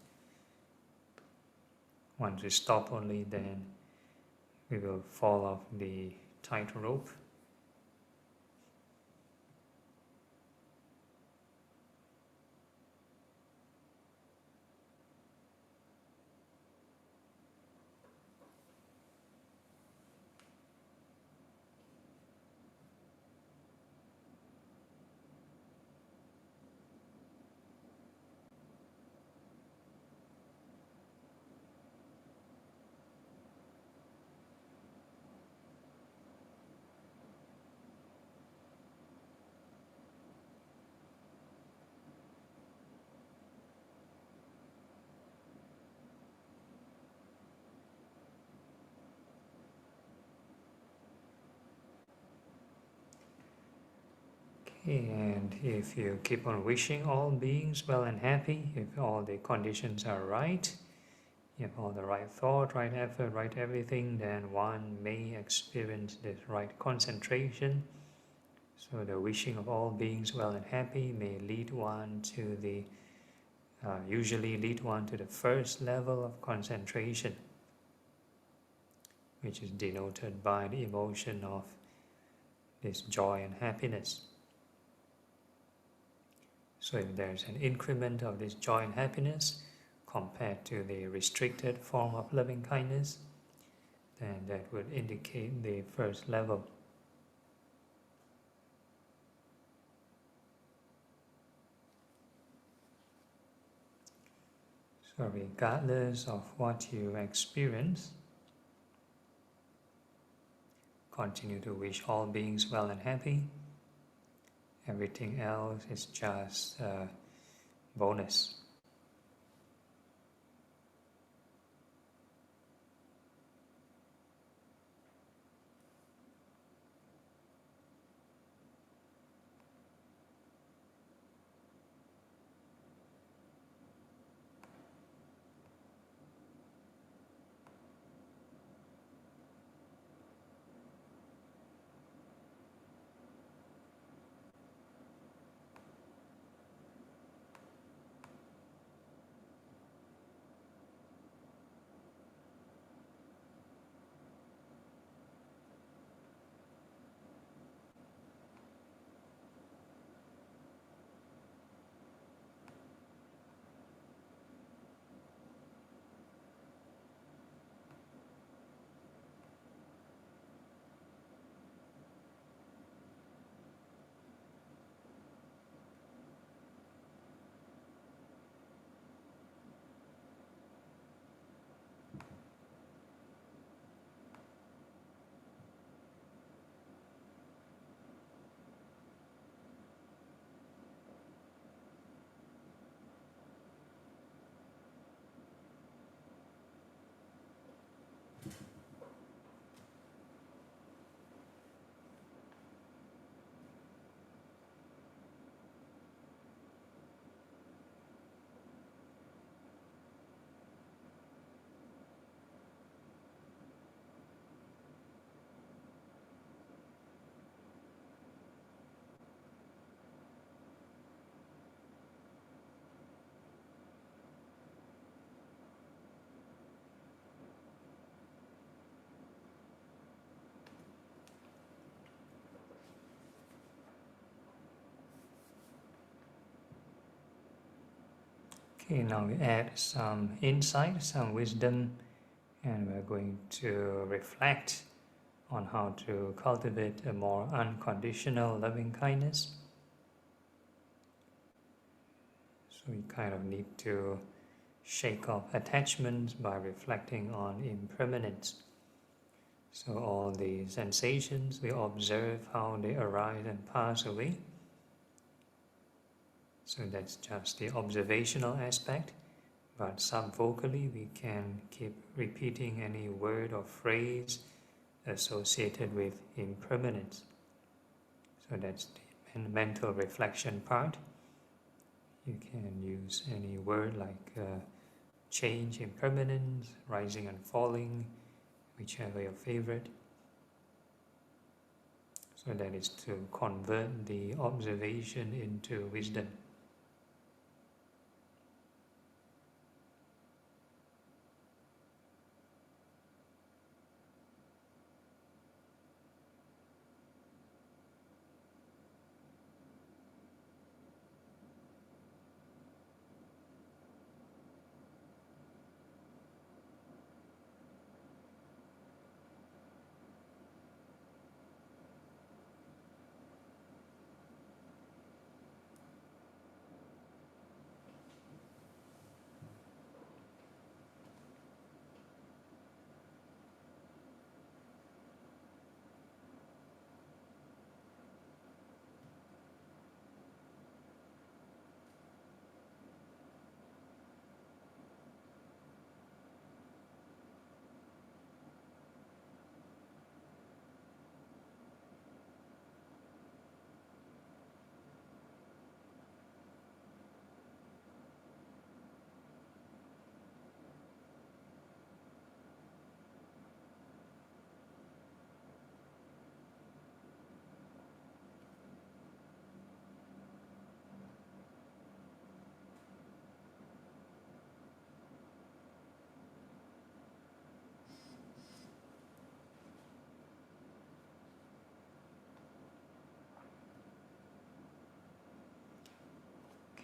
Once we stop only, then we will fall off the tightrope. And if you keep on wishing all beings well and happy, if all the conditions are right, you have all the right thought, right effort, right everything, then one may experience this right concentration. So the wishing of all beings well and happy may lead one to the, usually lead one to the first level of concentration, which is denoted by the emotion of this joy and happiness. So if there's an increment of this joy and happiness compared to the restricted form of loving kindness, then that would indicate the first level. So regardless of what you experience, continue to wish all beings well and happy. Everything else is just a bonus. Okay, now we add some insight, some wisdom, and we're going to reflect on how to cultivate a more unconditional loving kindness. So we kind of need to shake off attachments by reflecting on impermanence. So all the sensations, we observe how they arise and pass away. So that's just the observational aspect, but subvocally we can keep repeating any word or phrase associated with impermanence. So that's the mental reflection part. You can use any word like change, impermanence, rising and falling, whichever your favorite. So that is to convert the observation into wisdom.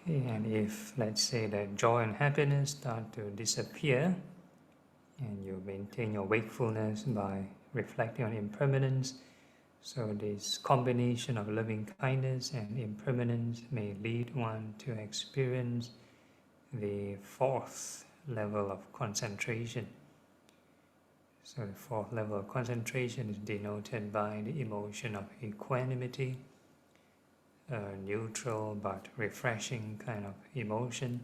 Okay, and if, let's say, that joy and happiness start to disappear, and you maintain your wakefulness by reflecting on impermanence, so this combination of loving kindness and impermanence may lead one to experience the fourth level of concentration. So the fourth level of concentration is denoted by the emotion of equanimity, a neutral but refreshing kind of emotion.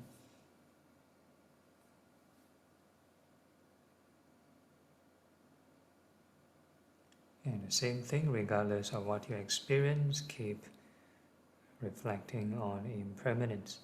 And the same thing, regardless of what you experience, keep reflecting on impermanence.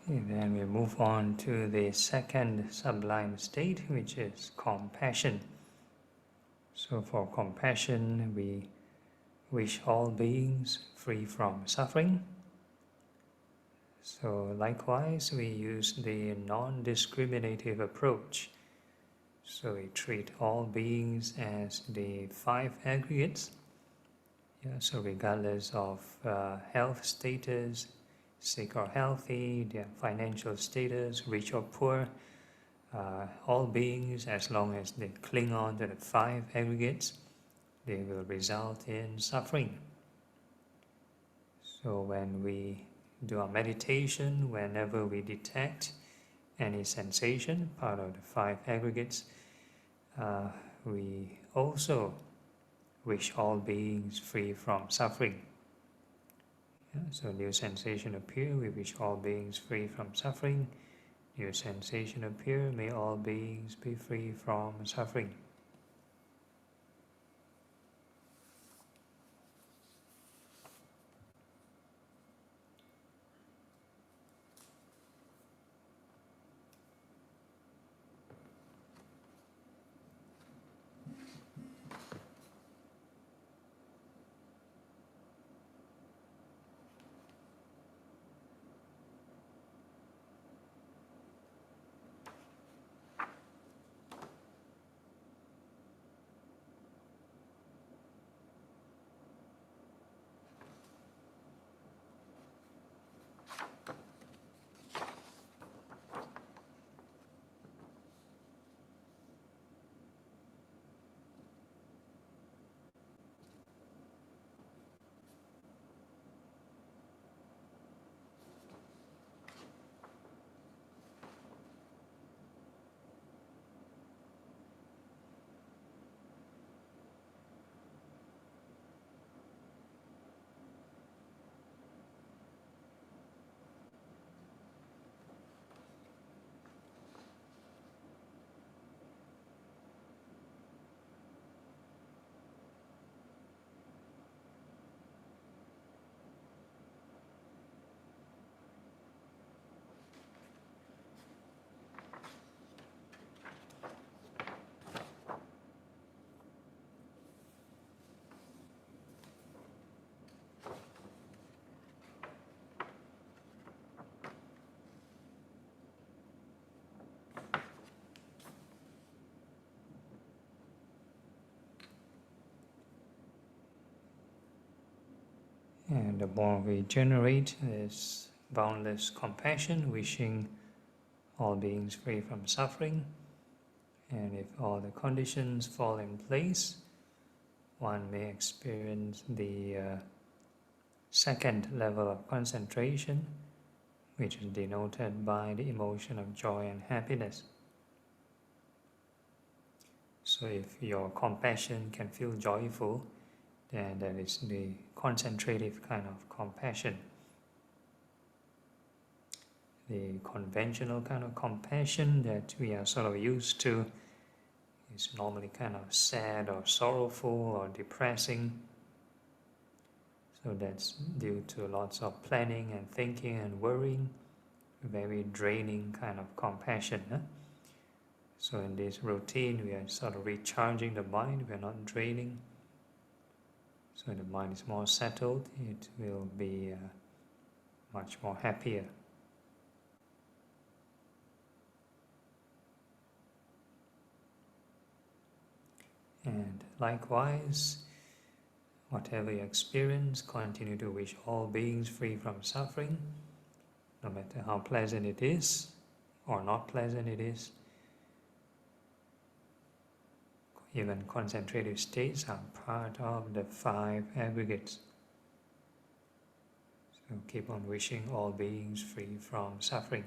And then we move on to the second sublime state, which is compassion. So for compassion, we wish all beings free from suffering. So likewise, we use the non-discriminative approach. So we treat all beings as the five aggregates. Yeah, so regardless of health status, sick or healthy, their financial status, rich or poor, all beings, as long as they cling on to the five aggregates, they will result in suffering. So when we do our meditation, whenever we detect any sensation, part of the five aggregates, we also wish all beings free from suffering. Yeah, so new sensation appear, we wish all beings free from suffering. New sensation appear, may all beings be free from suffering. And the more we generate this boundless compassion, wishing all beings free from suffering, and if all the conditions fall in place, one may experience the second level of concentration, which is denoted by the emotion of joy and happiness. So if your compassion can feel joyful, then that is the concentrative kind of compassion. The conventional kind of compassion that we are sort of used to is normally kind of sad or sorrowful or depressing. So that's due to lots of planning and thinking and worrying, very draining kind of compassion. So in this routine, we are sort of recharging the mind, we are not draining. So the mind is more settled, it will be much more happier. And likewise, whatever you experience, continue to wish all beings free from suffering, no matter how pleasant it is or not pleasant it is. Even concentrative states are part of the five aggregates. So keep on wishing all beings free from suffering.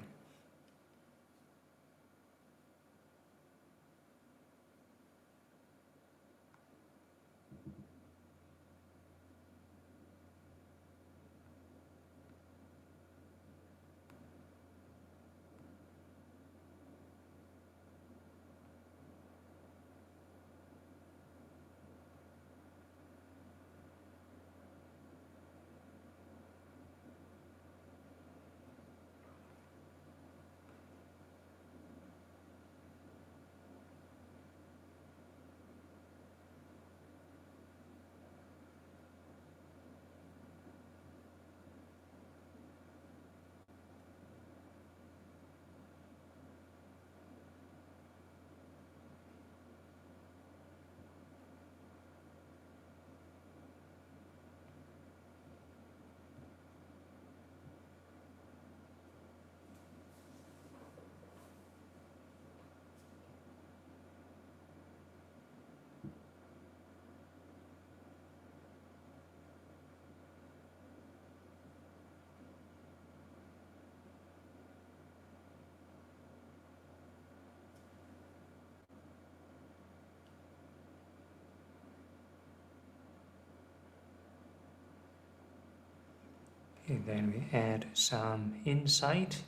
And then we add some insight,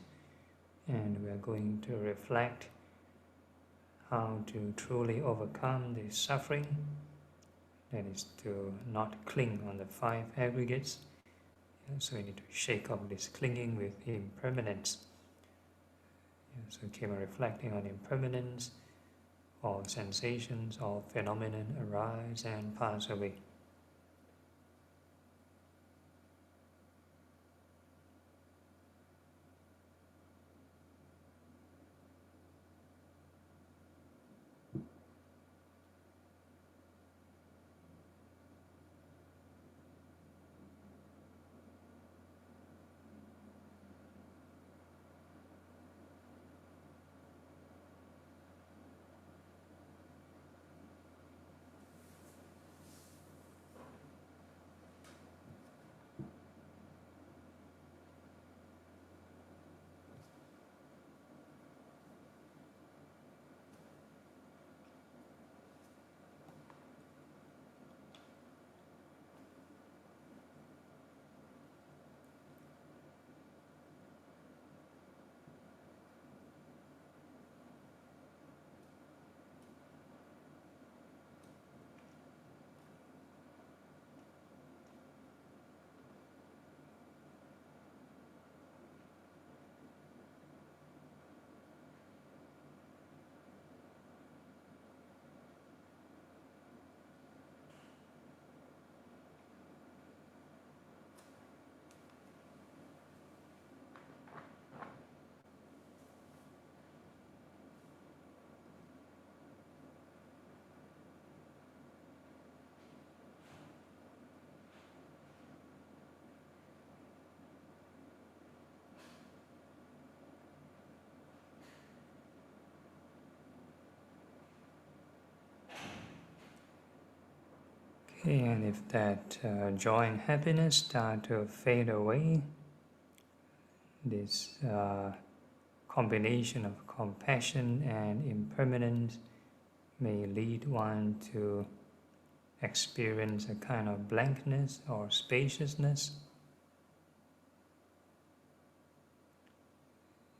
and we are going to reflect how to truly overcome this suffering. That is to not cling on the 5 aggregates. So we need to shake off this clinging with impermanence. So keep on reflecting on impermanence. All sensations, all phenomena arise and pass away. Okay, and if that joy and happiness start to fade away, this combination of compassion and impermanence may lead one to experience a kind of blankness or spaciousness.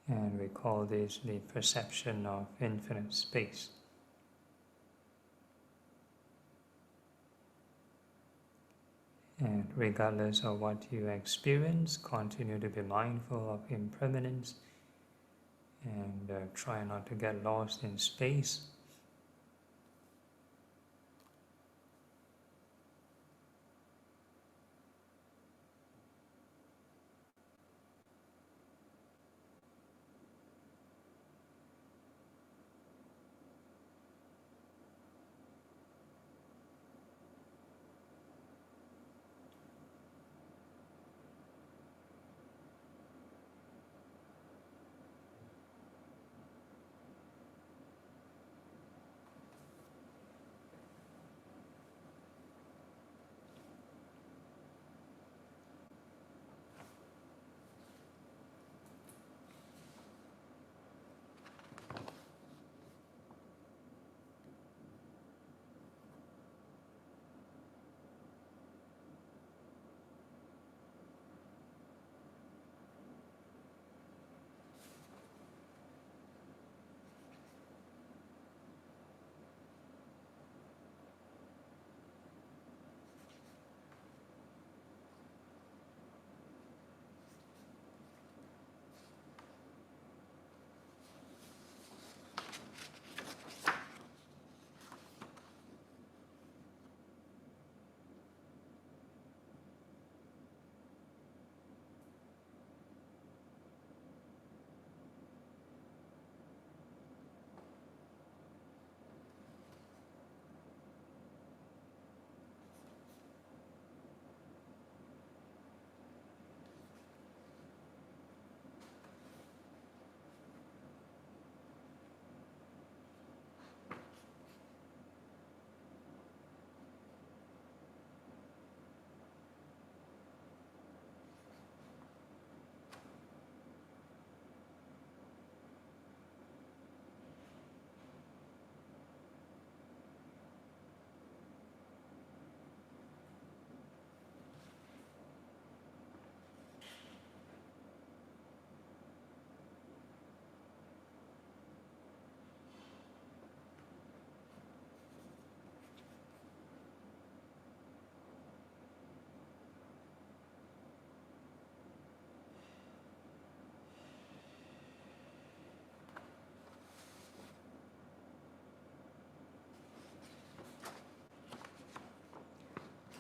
And we call this the perception of infinite space. And regardless of what you experience, continue to be mindful of impermanence and try not to get lost in space.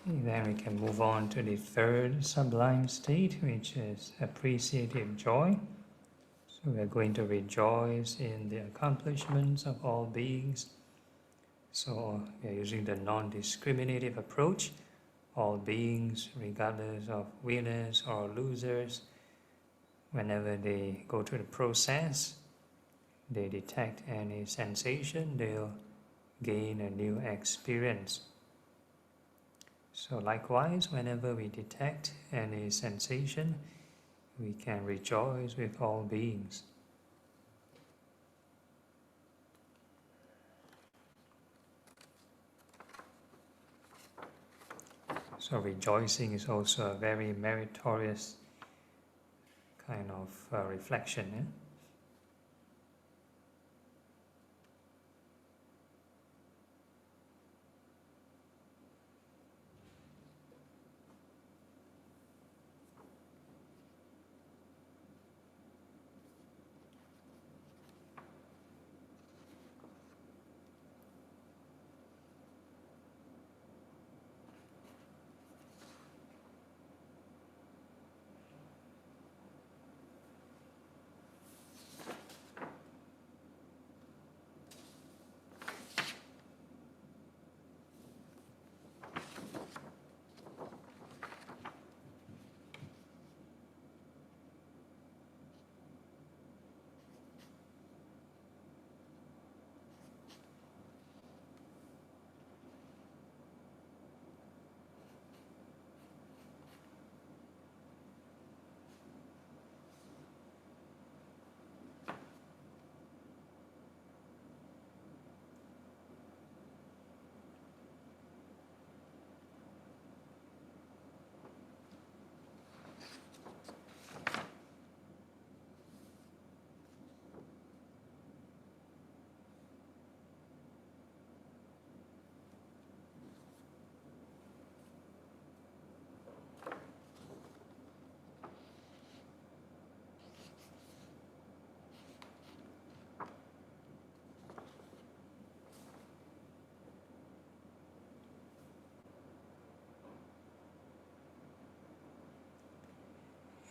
Then we can move on to the third sublime state, which is appreciative joy. So we are going to rejoice in the accomplishments of all beings. So we are using the non-discriminative approach. All beings, regardless of winners or losers, whenever they go through the process, they detect any sensation, they'll gain a new experience. So likewise, whenever we detect any sensation, we can rejoice with all beings. So rejoicing is also a very meritorious kind of reflection. Eh?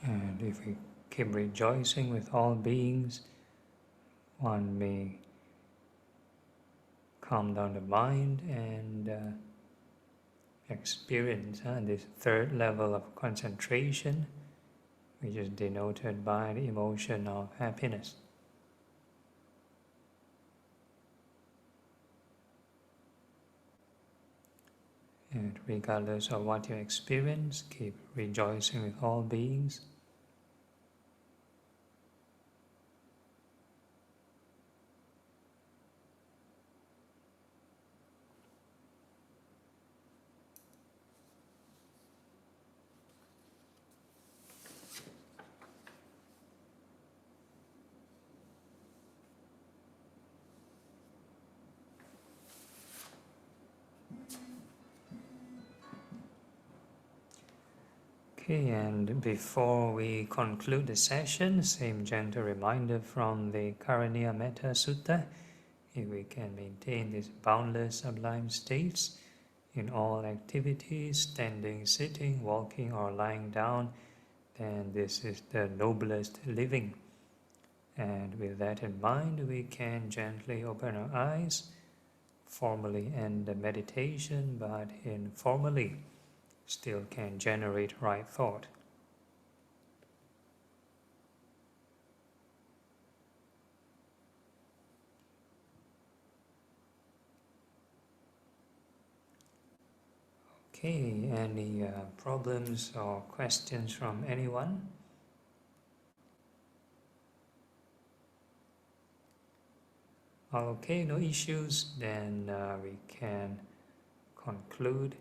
And if we keep rejoicing with all beings, one may calm down the mind and experience this third level of concentration, which is denoted by the emotion of happiness. And regardless of what you experience, keep rejoicing with all beings. Okay, and before we conclude the session, same gentle reminder from the Karaniya Metta Sutta. If we can maintain these boundless sublime states in all activities, standing, sitting, walking or lying down, then this is the noblest living. And with that in mind, we can gently open our eyes, formally end the meditation, but informally still can generate right thought. Okay, any problems or questions from anyone? Okay, no issues, then we can conclude.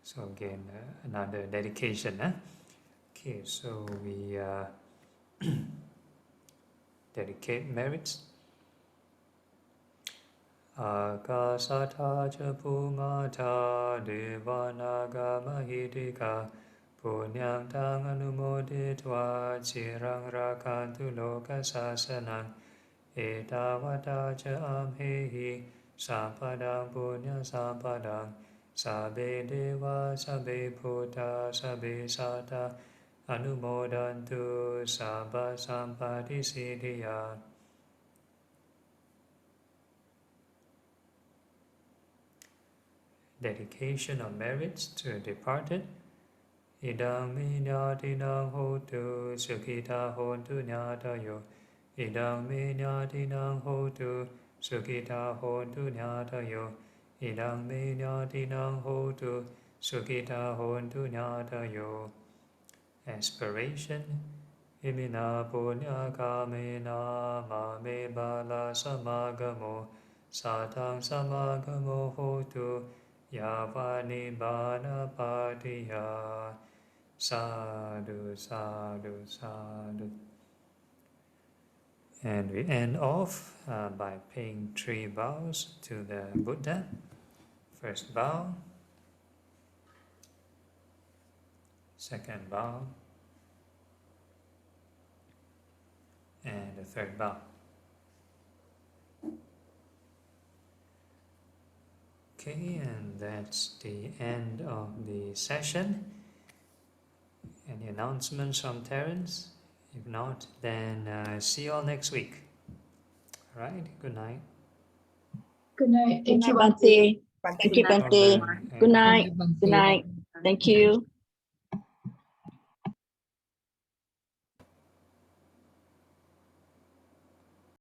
So again, another dedication. Okay, so we dedicate merits. Akasata ca Bhumata Devanaga Mahidika Punyang tang anumoditva Chirang rakantu loka sasanang Etavata ca amhehi Sapadang punya sapadang, sabbe deva, sabbe buddha, sabbe satta, anumodantu, sabba sampati siddhya. Dedication of merits to departed. Idang minyatinang hotu, sukhita hontu nyatayo. Idang minyatinang hotu, sukhita hontu nyatayo. Idang minyatinang hotu, sukhita hontu nyatayo. Aspiration. Imina punya kamena mame bala samagamo. Satang samagamo hotu, yavani bana patiya. Sadhu, sadhu, sadhu. And we end off by paying 3 bows to the Buddha. First bow, second bow, and the third bow. Okay, and that's the end of the session. Any announcements from Terence? If not, then see you all next week. All right, good night. Good night. Thank you, Bhante. Bhante. Thank you, Bhante. Alright, Good night. Thank you, Bhante. Good night. Thank you.